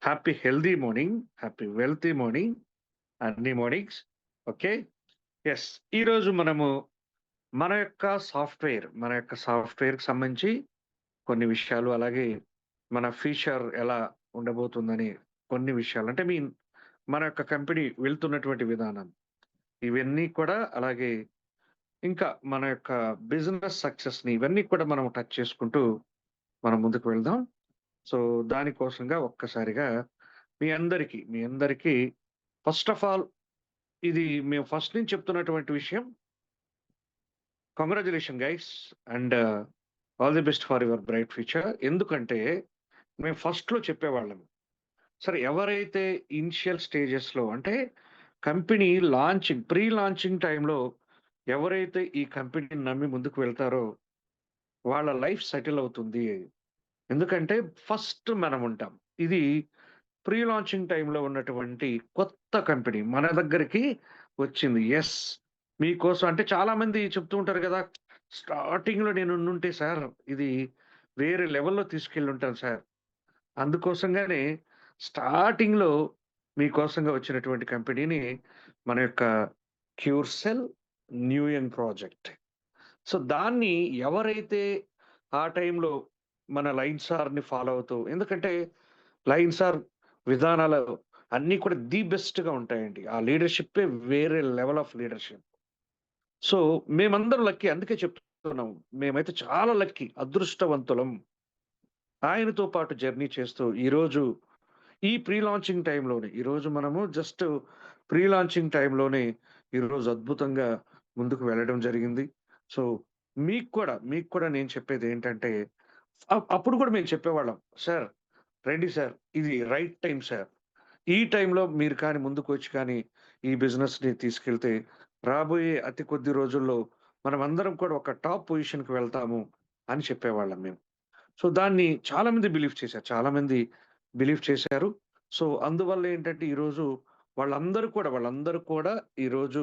Happy healthy morning, happy wealthy morning, అన్ని mornings. Okay. Yes. ఈరోజు మనము మన యొక్క సాఫ్ట్‌వేర్‌కి సంబంధించి కొన్ని విషయాలు, అలాగే మన ఫ్యూచర్ ఎలా ఉండబోతుందని కొన్ని విషయాలు అంటే మన యొక్క కంపెనీ వెళ్తున్నటువంటి విధానం. ఇవన్నీ కూడా అలాగే ఇంకా మన యొక్క బిజినెస్ సక్సెస్‌ని ఇవన్నీ కూడా మనం టచ్ చేసుకుంటూ మనం ముందుకు వెళ్దాం. సో, దానికోసంగా ఒక్కసారిగా మీ అందరికీ ఫస్ట్ ఆఫ్ ఆల్ ఇది మేము ఫస్ట్ నుంచి చెప్తున్నటువంటి విషయం. Congratulation guys and all the best for your bright future. ఎందుకంటే మేము ఫస్ట్‌లో చెప్పేవాళ్ళం. సరే ఎవరైతే ఇనిషియల్ స్టేజెస్‌లో అంటే కంపెనీ ప్రీ లాంచింగ్ టైమ్‌లో ఎవరైతే ఈ కంపెనీని నమ్మి ముందుకు వెళ్తారో వాళ్ళ లైఫ్ సెటిల్ అవుతుంది. ఎందుకంటే ఫస్ట్ మనముంటాం. ఇది ప్రీ లాంచింగ్ టైమ్‌లో ఉన్నటువంటి కొత్త కంపెనీ మన దగ్గరికి వచ్చింది. యెస్. మీకోసం అంటే చాలామంది చెప్తూ ఉంటారు గదా! స్టార్టింగ్‌లో నేనుండుంటే సార్ ఇది వేరే లెవెల్‌లో తీసుకెళ్ళుంటాను సార్. అందుకోసంగానే స్టార్టింగ్‌లో మీకోసంగా వచ్చినటువంటి కంపెనీని మన యొక్క క్యూర్సెల్ న్యూ యంగ్ ప్రాజెక్ట్. సో, దాన్ని ఎవరైతే ఆ టైంలో మన లైన్ సార్‌ని ఫాలో అవుతూ ఎందుకంటే లైన్ సార్ విధానాలు అన్నీ కూడా ది బెస్ట్‌గా ఉంటాయండి. ఆ లీడర్‌షిప్పే వేరే లెవెల్ ఆఫ్ లీడర్‌షిప్. సో, మేమందరం లక్కీ అందుకే చెప్తున్నాం. మేమైతే చాలా లక్కీ, అదృష్టవంతులం. ఆయనతో పాటు జర్నీ చేస్తూ ఈ ప్రీ లాంచింగ్ టైమ్‌లోనే ఈరోజు మనము జస్ట్ ప్రీ లాంచింగ్ టైమ్‌లోనే ఈరోజు అద్భుతంగా ముందుకు వెళ్ళడం జరిగింది. సో, మీకు కూడా నేను చెప్పేదేంటంటే అప్పుడు కూడా మేము చెప్పేవాళ్ళం. సార్ రండి సార్. ఇది రైట్ టైమ్ సార్. ఈ టైంలో మీరు కానీ ముందుకొచ్చి కానీ ఈ బిజినెస్‌ని తీసుకెళ్తే రాబోయే అతి కొద్ది రోజుల్లో మనమందరం కూడా ఒక టాప్ పొజిషన్‌కి వెళ్తాము అని చెప్పేవాళ్ళం మేము. సో, దాన్ని చాలామంది బిలీవ్ చేశారు. సో, అందువల్ల ఏంటంటే ఈరోజు వాళ్ళందరూ కూడా ఈరోజు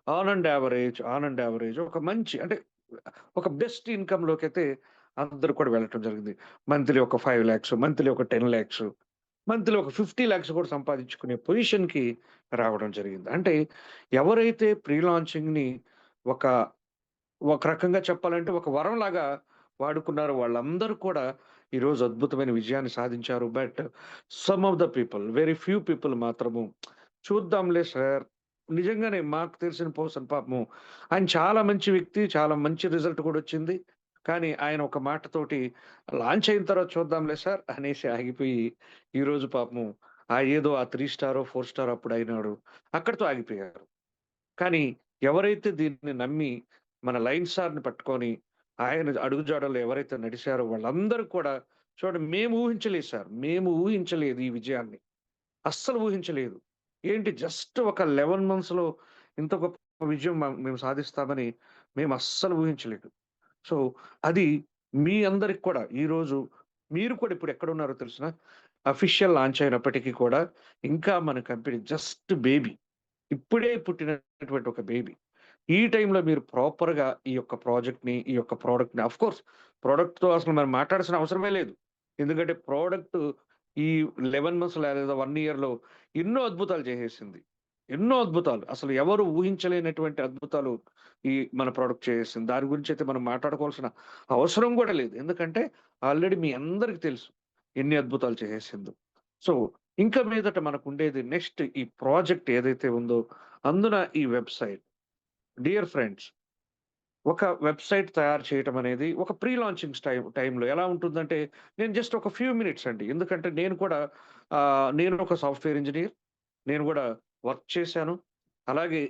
ఆన్ అండ్ యావరేజ్ ఒక మంచి అంటే ఒక బెస్ట్ ఇన్‌కమ్‌లోకైతే అందరూ కూడా వెళ్ళటం జరిగింది. మంత్లీ ఒక 5,00,000 మంత్లీ ఒక 10,00,000 మంత్లీ ఒక 50,00,000 కూడా సంపాదించుకునే పొజిషన్‌కి రావడం జరిగింది. అంటే ఎవరైతే ప్రీ లాంచింగ్‌ని ఒక ఒక రకంగా చెప్పాలంటే ఒక వరంలాగా వాడుకున్నారు. వాళ్ళందరూ కూడా ఈరోజు అద్భుతమైన విజయాన్ని సాధించారు. But some of the people, very few people మాత్రము చూద్దాంలే సార్. నిజంగానే మాకు తెలిసిన పర్సన్ పాపము ఆయన చాలా మంచి వ్యక్తి. చాలా మంచి రిజల్ట్ కూడా వచ్చింది. కానీ ఆయన ఒక మాటతోటి లాంచ్ అయిన తర్వాత చూద్దాంలే సార్ అనేసి ఆగిపోయి ఈరోజు పాపము ఏదో ఆ 3 స్టారో, 4 స్టారో అప్పుడు అయినాడు. అక్కడితో ఆగిపోయారు. కానీ ఎవరైతే దీన్ని నమ్మి మన లైన్ సార్‌ని పట్టుకొని, ఆయన అడుగుజాడల్లో ఎవరైతే నడిచారో వాళ్ళందరూ కూడా చూడండి మేము ఊహించలేదు ఈ విజయాన్ని. అస్సలు ఊహించలేదు. ఏంటి జస్ట్ ఒక 11 మంత్స్‌లో ఇంత గొప్ప విజయం మేము సాధిస్తామని మేము అస్సలు ఊహించలేదు. సో, అది మీ అందరికి కూడా ఈరోజు మీరు కూడా ఇప్పుడు ఎక్కడున్నారో తెలుసునా? అఫీషియల్ లాంచ్ అయినప్పటికీ కూడా ఇంకా మన కంపెనీ జస్ట్ బేబీ. ఇప్పుడే పుట్టినటువంటి ఒక బేబీ. ఈ టైంలో మీరు ప్రాపర్‌గా ఈ యొక్క ప్రొడక్ట్‌ని ఆఫ్‌కోర్స్ ప్రొడక్ట్‌తో అసలు మనం మాట్లాడాల్సిన అవసరమే లేదు. ఎందుకంటే ప్రొడక్ట్ ఈ 11 మంత్స్ లేదా 1 ఇయర్‌లో ఎన్నో అద్భుతాలు చేసేసింది. ఎన్నో అద్భుతాలు. అసలు ఎవరు ఊహించలేనటువంటి అద్భుతాలు ఈ మన ప్రొడక్ట్ చేసేసింది. దాని గురించయితే మనం మాట్లాడుకోవాల్సిన అవసరం గూడా లేదు. ఎందుకంటే ఆల్రెడీ మీ అందరికి తెలుసు ఎన్ని అద్భుతాలు చేసేసిందో. సో, ఇంక మీదట మనకుండేది నెక్స్ట్ ఈ ప్రాజెక్ట్ ఏదైతే ఉందో అందున ఈ వెబ్‌సైట్. డియర్ ఫ్రెండ్స్, ఒక వెబ్‌సైట్ తయారు చేయటం అనేది ఒక ప్రీ లాంచింగ్ టైమ్‌లో ఎలా ఉంటుందంటే, నేను జస్ట్ ఒక ఫ్యూ మినిట్స్ అండి. ఎందుకంటే నేను ఒక సాఫ్ట్‌వేర్ ఇంజినీర్. నేను గూడా వర్క్ చేశాను. అలాగే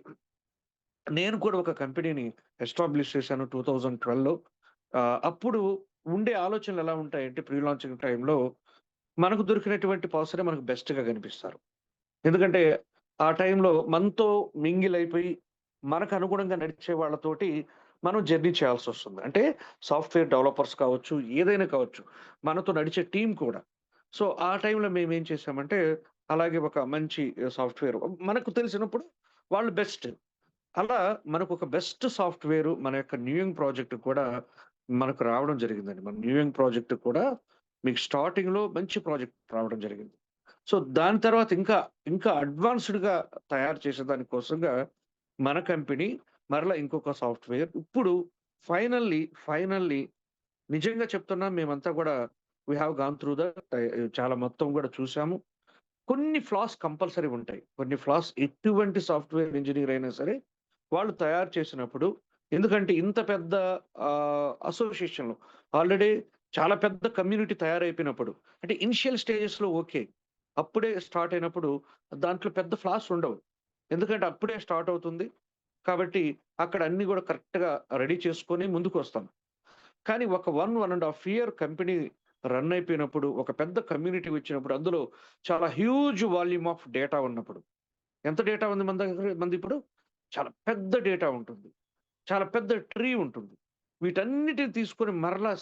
నేను కూడా ఒక కంపెనీని ఎస్టాబ్లిష్ చేశాను 2012లో. అప్పుడు ఉండే ఆలోచనలు ఎలా ఉంటాయంటే ప్రీ లాంచింగ్ టైమ్‌లో మనకు దొరికినటువంటి పర్సనే మనకు బెస్ట్‌గా కనిపిస్తారు. ఎందుకంటే, ఆ టైంలో మనతో మింగిల్ అయిపోయి, మనకు అనుగుణంగా నడిచే వాళ్ళతోటి మనం జర్నీ చేయాల్సొస్తుంది. అంటే సాఫ్ట్‌వేర్ డెవలపర్స్ కావచ్చు, ఏదైనా కావచ్చు. మనతో నడిచే టీమ్ కూడా. సో, ఆ టైంలో మేమేం చేసామంటే, అలాగే ఒక మంచి సాఫ్ట్‌వేర్ మనకు తెలిసినప్పుడు వాళ్ళు బెస్ట్. అలా మనకొక బెస్ట్ సాఫ్ట్‌వేరు మన యొక్క న్యూయింగ్ ప్రాజెక్ట్ కూడా మనకు రావడం జరిగిందండి. మన న్యూయింగ్ ప్రాజెక్ట్ కూడా మీకు స్టార్టింగ్‌లో మంచి ప్రాజెక్ట్ రావడం జరిగింది. సో, దాని తర్వాత ఇంకా అడ్వాన్స్‌డ్‌గా తయారు చేసేదాని కోసంగా మన కంపెనీ మరలా ఇంకొక సాఫ్ట్‌వేర్ ఇప్పుడు ఫైనల్లీ నిజంగా చెప్తున్నా మేమంతా గూడా we have gone through that చాలా మొత్తం గూడా చూసాము. కొన్ని ఫ్లాస్ కంపల్సరీ ఉంటాయి. కొన్ని ఫ్లాస్ ఎటువంటి సాఫ్ట్‌వేర్ ఇంజినీర్ అయినా సరే, వాళ్ళు తయారు చేసినప్పుడు ఎందుకంటే ఇంత పెద్ద అసోసియేషన్‌లో ఆల్రెడీ చాలా పెద్ద కమ్యూనిటీ తయారైపోయినప్పుడు అంటే ఇనిషియల్ స్టేజెస్‌లో ఓకే. అప్పుడే స్టార్ట్ అయినప్పుడు దాంట్లో పెద్ద ఫ్లాస్ ఉండవు. ఎందుకంటే అప్పుడే స్టార్ట్ అవుతుంది. కాబట్టి అక్కడ అన్నీ గూడా కరెక్ట్‌గా రెడీ చేసుకొని ముందుకొస్తాం. కానీ ఒక 1 ½ ఇయర్ కంపెనీ రన్ అయిపోయినప్పుడు, ఒక పెద్ద కమ్యూనిటీ వచ్చినప్పుడు, అందులో చాలా హ్యూజ్ వాల్యూమ్ ఆఫ్ డేటా ఉన్నప్పుడు. ఎంత డేటా ఉంది మన దగ్గర మనదిప్పుడు? చాలా పెద్ద డేటా ఉంటుంది. చాలా పెద్ద ట్రీ ఉంటుంది. వీటన్నిటిని తీసుకొని మరలా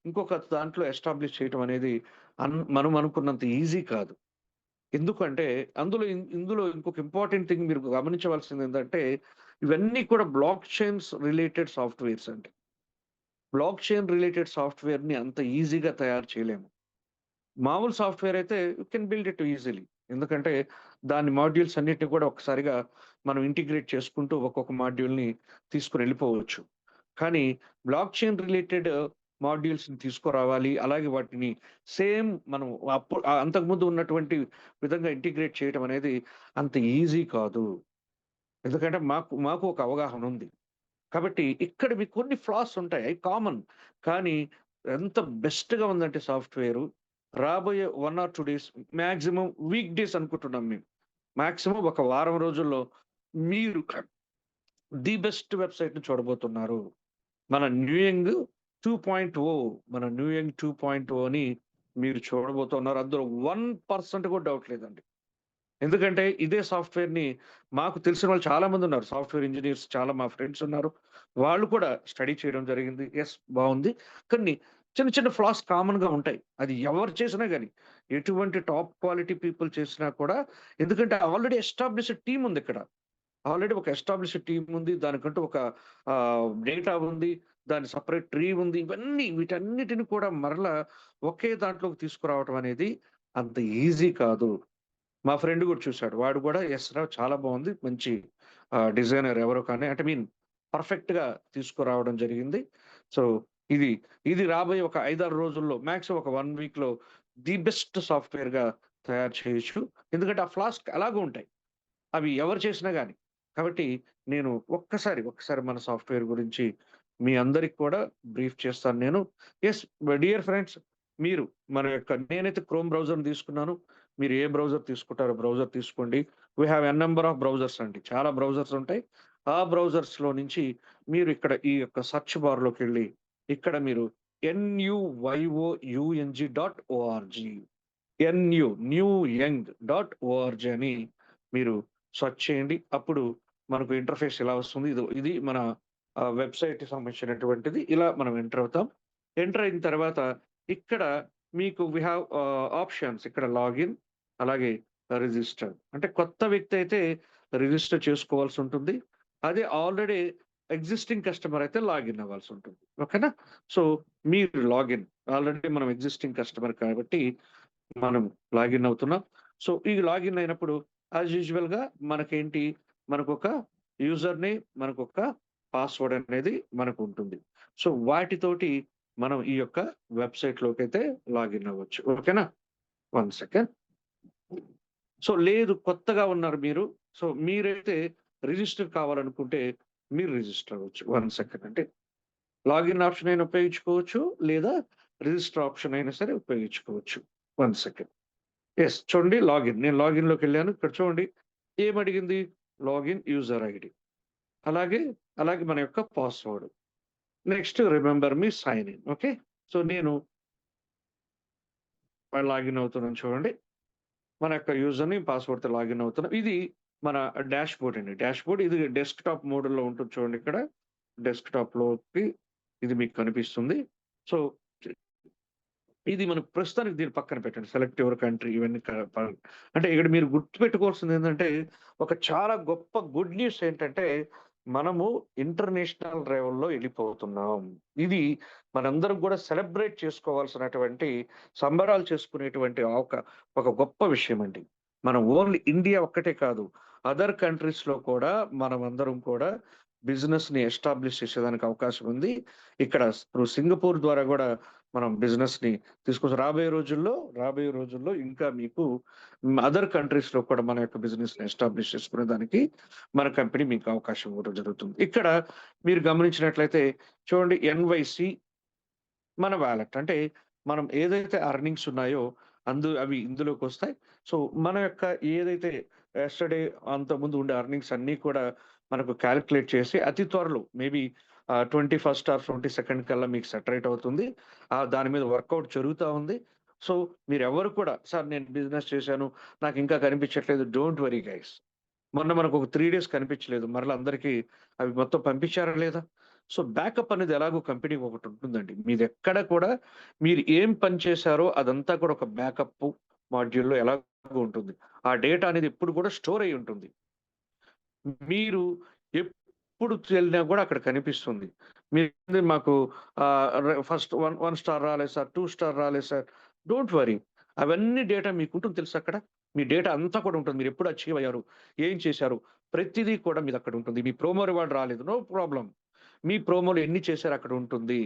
ఇంకొక దాంట్లో ఎస్టాబ్లిష్ చేయటం అనేది మనం అనుకున్నంత ఈజీ కాదు. ఎందుకంటే ఇందులో ఇంకొక ఇంపార్టెంట్ థింగ్ మీరు గమనించవలసిందేంటంటే, ఇవన్నీ కూడా బ్లాక్ చైన్స్ రిలేటెడ్ సాఫ్ట్‌వేర్స్ అండి. బ్లాక్ చైన్ రిలేటెడ్ సాఫ్ట్‌వేర్‌ని అంత ఈజీగా తయారు చేయలేము. మామూలు సాఫ్ట్‌వేర్ అయితే you can build it easily. ఎందుకంటే దాని మాడ్యూల్స్ అన్నిటిని కూడా ఒక్కసారిగా మనం ఇంటిగ్రేట్ చేసుకుంటూ ఒక్కొక్క మాడ్యూల్‌ని తీసుకొనెళ్ళిపోవచ్చు. కానీ బ్లాక్ చైన్ రిలేటెడ్ మాడ్యూల్స్‌ని తీసుకురావాలి. అలాగే వాటిని మనం అంతకుముందు ఉన్నటువంటి విధంగా ఇంటిగ్రేట్ చేయటం అనేది అంత ఈజీ కాదు. ఎందుకంటే మాకు ఒక అవగాహన ఉంది. కాబట్టి ఇక్కడ మీకు కొన్ని ఫ్లాస్ ఉంటాయి. అయి కామన్. కానీ ఎంత బెస్ట్‌గా ఉందంటే సాఫ్ట్‌వేరు రాబోయే 1 or 2 days maximum week days అనుకుంటున్నాం మేము. మాక్సిమం ఒక వారం రోజుల్లో మీరు ది బెస్ట్ వెబ్‌సైట్‌ని చూడబోతున్నారు. మన న్యూయంగ్ 2.0 మన న్యూయంగ్ 2.0ని మీరు చూడబోతున్నారు. అందులో 1% కూడా డౌట్ లేదండి. ఎందుకంటే ఇదే సాఫ్ట్‌వేర్‌ని మాకు తెలిసిన వాళ్ళు చాలా మందున్నారు. సాఫ్ట్‌వేర్ ఇంజినీర్స్ చాలా మా ఫ్రెండ్స్ ఉన్నారు. వాళ్ళు కూడా స్టడీ చేయడం జరిగింది. యెస్ బావుంది. కొన్ని చిన్న చిన్న ఫ్లాస్ కామన్‌గా ఉంటాయి. అది ఎవరు చేసినా గాని, ఎటువంటి టాప్ క్వాలిటీ పీపుల్ చేసినా కూడా ఎందుకంటే ఆల్రెడీ ఎస్టాబ్లిష్డ్ టీమ్ ఉందిక్కడ. ఆల్రెడీ ఒక ఎస్టాబ్లిష్డ్ టీమ్ ఉంది. దానికంటూ ఒక డేటా ఉంది. దాని సెపరేట్ ట్రీ ఉంది. వీటన్నిటిని కూడా మరలా ఒకే దాంట్లోకి తీసుకురావటం అనేది అంత ఈజీ కాదు. మా ఫ్రెండ్ గూడా చూసాడు. వాడు గూడా యెస్ రా! చాలా బావుంది. మంచి డిజైనర్ ఎవరో కానీ అంటే పర్ఫెక్ట్‌గా తీసుకురావడం జరిగింది. సో, ఇది, ఇది రాబోయే ఒక 5, 6 రోజుల్లో మాక్సిమం ఒక 1 వీక్‌లో ది బెస్ట్ సాఫ్ట్‌వేర్‌గా తయారు చేయొచ్చు. ఎందుకంటే ఆ ఫ్లాస్ అలాగే ఉంటాయి. అవి ఎవరు చేసినా గాని. కాబట్టి నేను ఒక్కసారి మన సాఫ్ట్‌వేర్ గురించి మీ అందరికి కూడా బ్రీఫ్ చేస్తాను నేను. యెస్ డియర్ ఫ్రెండ్స్ మీరు నేనైతే క్రోమ్ బ్రౌజర్‌ని తీసుకున్నాను. మీరు ఏ బ్రౌజర్ తీసుకుంటారో బ్రౌజర్ తీసుకోండి. We have N number of browsers అండి. చాలా బ్రౌజర్స్ ఉంటాయి. ఆ బ్రౌజర్స్‌లో నుంచి మీరు ఇక్కడ ఈ యొక్క సెర్చ్ బార్‌లోకెళ్ళి ఇక్కడ మీరు NUYOUNG న్యూయంగ్.ఓఆర్‌జీ అని మీరు సెర్చ్ చేయండి. అప్పుడు మనకు ఇంటర్‌ఫేస్ ఇలా వస్తుంది. ఇది మన వెబ్‌సైట్‌కి సంబంధించినటువంటిది. ఇలా మనం ఎంటర్ అవుతాం. ఎంటర్ అయిన తర్వాత ఇక్కడ మీకు వి హావ్ ఆప్షన్స్ ఇక్కడ లాగిన్ అలాగే రిజిస్టర్. అంటే కొత్త వ్యక్తి అయితే రిజిస్టర్ చేసుకోవాల్సుంటుంది. అదే ఆల్రెడీ ఎగ్జిస్టింగ్ కస్టమర్ అయితే లాగిన్ అవ్వాల్సుంటుంది. ఓకేనా? సో, మీరు ఆల్రెడీ మనం ఎగ్జిస్టింగ్ కస్టమర్ కాబట్టి మనం లాగిన్ అవుతున్నాం. సో, ఈ లాగిన్ అయినప్పుడు యూజువల్‌గా మనకేంటి, మనకొక యూజర్ నేమ్, మనకొక పాస్వర్డ్ అనేది మనకుంటుంది. సో, వాటితోటి మనం ఈ యొక్క వెబ్‌సైట్‌లోకైతే లాగిన్ అవ్వచ్చు. ఓకేనా? 1 సెకండ్. సో, లేదు కొత్తగా ఉన్నారు మీరు. సో, మీరైతే రిజిస్టర్ కావాలనుకుంటే మీరు రిజిస్టర్ అవ్వచ్చు. 1 సెకండ్ అంటే లాగిన్ ఆప్షన్ అయినా ఉపయోగించుకోవచ్చు. లేదా రిజిస్టర్ ఆప్షన్ అయినా సరే ఉపయోగించుకోవచ్చు. 1 సెకండ్. యెస్. చూడండి లాగిన్. నేను లాగిన్‌లోకెళ్ళాను. ఇక్కడ చూడండి ఏమడిగింది? Login user ID. అలాగే, అలాగే మన యొక్క password. Next remember me sign in. Okay. So, నేను లాగిన్ అవుతున్నాను చూడండి. మన యొక్క యూజర్ నేమ్, పాస్వర్డ్‌తో లాగిన్ అవుతున్నాం. ఇది మన డాష్‌బోర్డ్ అండి. డాష్‌బోర్డ్ ఇది డెస్క్‌టాప్ మోడ్‌లో ఉంటుంది చూడండి ఇక్కడ. డెస్క్‌టాప్‌లోకి ఇది మీకు కనిపిస్తుంది. సో, ఇది మనం ప్రస్తుతానికి దీన్ని పక్కన పెట్టండి. సెలెక్ట్ యువర్ కంట్రీ ఇవన్నీ అంటే ఇక్కడ మీరు గుర్తుపెట్టుకోవాల్సిందేంటంటే, ఒక చాలా గొప్ప గుడ్ న్యూస్ ఏంటంటే, మనము ఇంటర్నేషనల్ లెవెల్‌లో ఎళ్ళిపోతున్నాం. ఇది మనందరం గూడా సెలబ్రేట్ చేసుకోవాల్సినటువంటి, సంబరాలు చేసుకునేటువంటి ఒక గొప్ప విషయమండి. మనం ఓన్లీ ఇండియా ఒక్కటే కాదు, అదర్ కంట్రీస్‌లో కూడా మనమందరం కూడా బిజినెస్‌ని ఎస్టాబ్లిష్ చేసేదానికి అవకాశం ఉంది. ఇక్కడ త్రూ సింగపూర్ ద్వారా గూడా మనం బిజినెస్‌ని తీసుకొచ్చి రాబోయే రోజుల్లో ఇంకా మీకు అదర్ కంట్రీస్‌లో కూడా మన యొక్క బిజినెస్‌ని ఎస్టాబ్లిష్ చేసుకునేదానికి మన కంపెనీ మీకు అవకాశం ఇవ్వడం జరుగుతుంది. ఇక్కడ మీరు గమనించినట్లయితే చూడండి, ఎన్‌వైసీ మన వాలెట్. అంటే మనం ఏదైతే ఎర్నింగ్స్ ఉన్నాయో అవి ఇందులోకొస్తాయి. సో, మన యొక్క ఏదైతే యెస్టర్‌డే అంతకుముందు ఉండే ఎర్నింగ్స్ అన్నీ కూడా మనకు కాలిక్యులేట్ చేసి అతి త్వరలో మేబీ 21st ఆర్ 22nd కల్లా మీకు సెటరేట్ అవుతుంది. దాని మీద వర్కౌట్ జరుగుతా ఉంది. సో, మీరెవ్వరు కూడా సార్ నేను బిజినెస్ చేశాను, నాకింకా కనిపించట్లేదు, డోంట్ వరీ గైస్. మొన్న మనకు ఒక 3 డేస్ కనిపించలేదు. మరలా అందరికి అవి మొత్తం పంపించారా లేదా? సో, బ్యాకప్ అనేది ఎలాగో కంపెనీకి ఒకటుంటుందండి. మీదెక్కడ కూడా మీరు ఏం పని చేశారో అదంతా కూడా ఒక బ్యాకప్ మాడ్యూల్‌లో ఎలాగో ఉంటుంది. ఆ డేటా అనేది ఎప్పుడు కూడా స్టోర్ అయ్యి ఉంటుంది. మీరు ఎప్పుడు వెళ్ళినా గూడా అక్కడ కనిపిస్తుంది. మీరు మాకు ఫస్ట్ 1 స్టార్ రాలేదు సార్, 2 స్టార్ రాలేదు సార్. Don't worry. అవన్నీ డేటా మీకుంటుంది తెలుసా అక్కడ. మీ డేటా అంతా కూడా ఉంటుంది. మీరెప్పుడు అచీవ్ అయ్యారు, ఏం చేశారు, ప్రతిదీ కూడా మీదక్కడ ఉంటుంది. మీ ప్రోమో రివార్డ్ రాలేదు, నో ప్రాబ్లమ్. మీ ప్రోమోలు ఎన్ని చేశారో అక్కడ ఉంటుంది.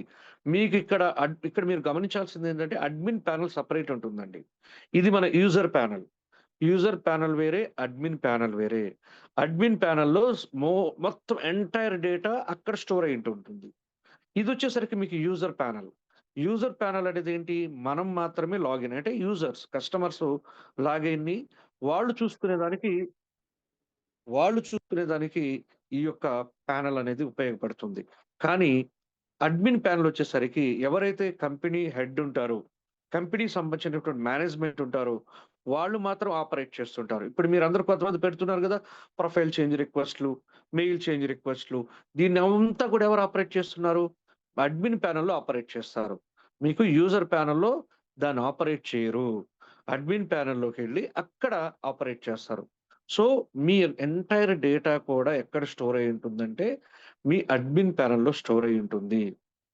మీకిక్కడ ఇక్కడ మీరు గమనించాల్సిందేంటంటే అడ్మిన్ ప్యానెల్ సెపరేట్ ఉంటుందండి. ఇది మన యూజర్ ప్యానెల్. యూజర్ ప్యానెల్ వేరే, అడ్మిన్ ప్యానెల్ వేరే. అడ్మిన్ ప్యానెల్‌లో మొత్తం ఎంటైర్ డేటా అక్కడ స్టోర్ అయ్యుంటుంటుంది. ఇదొచ్చేసరికి మీకు యూజర్ ప్యానెల్. యూజర్ ప్యానెల్ అనేదేంటి? మనం మాత్రమే లాగిన్. అంటే కస్టమర్స్ లాగిన్‌ని వాళ్ళు చూసుకునేదానికి వాళ్ళు చూసుకునేదానికి ఈ యొక్క ప్యానెల్ అనేది ఉపయోగపడుతుంది. కానీ అడ్మిన్ ప్యానెలొచ్చేసరికి ఎవరైతే కంపెనీ హెడ్ ఉంటారో, కంపెనీకి సంబంధించినటువంటి మేనేజ్‌మెంట్ ఉంటారో, వాళ్ళు మాత్రం ఆపరేట్ చేస్తుంటారు. ఇప్పుడు మీరందరూ కొంతమంది పెడుతున్నారు గదా! ప్రొఫైల్ చేంజ్ రిక్వెస్ట్‌లు, మెయిల్ చేంజ్ రిక్వెస్ట్‌లు, దీన్నంతా కూడా ఎవరు ఆపరేట్ చేస్తున్నారు? అడ్మిన్ ప్యానెల్‌లో ఆపరేట్ చేస్తారు. మీకు యూజర్ ప్యానెల్‌లో దాన్ని ఆపరేట్ చేయరు. అడ్మిన్ ప్యానెల్‌లోకెళ్ళి అక్కడ ఆపరేట్ చేస్తారు. సో, మీ ఎంటైర్ డేటా కూడా ఎక్కడ స్టోర్ అయ్యి ఉంటుందంటే, మీ అడ్మిన్ ప్యానెల్‌లో స్టోర్ అయ్యి ఉంటుంది.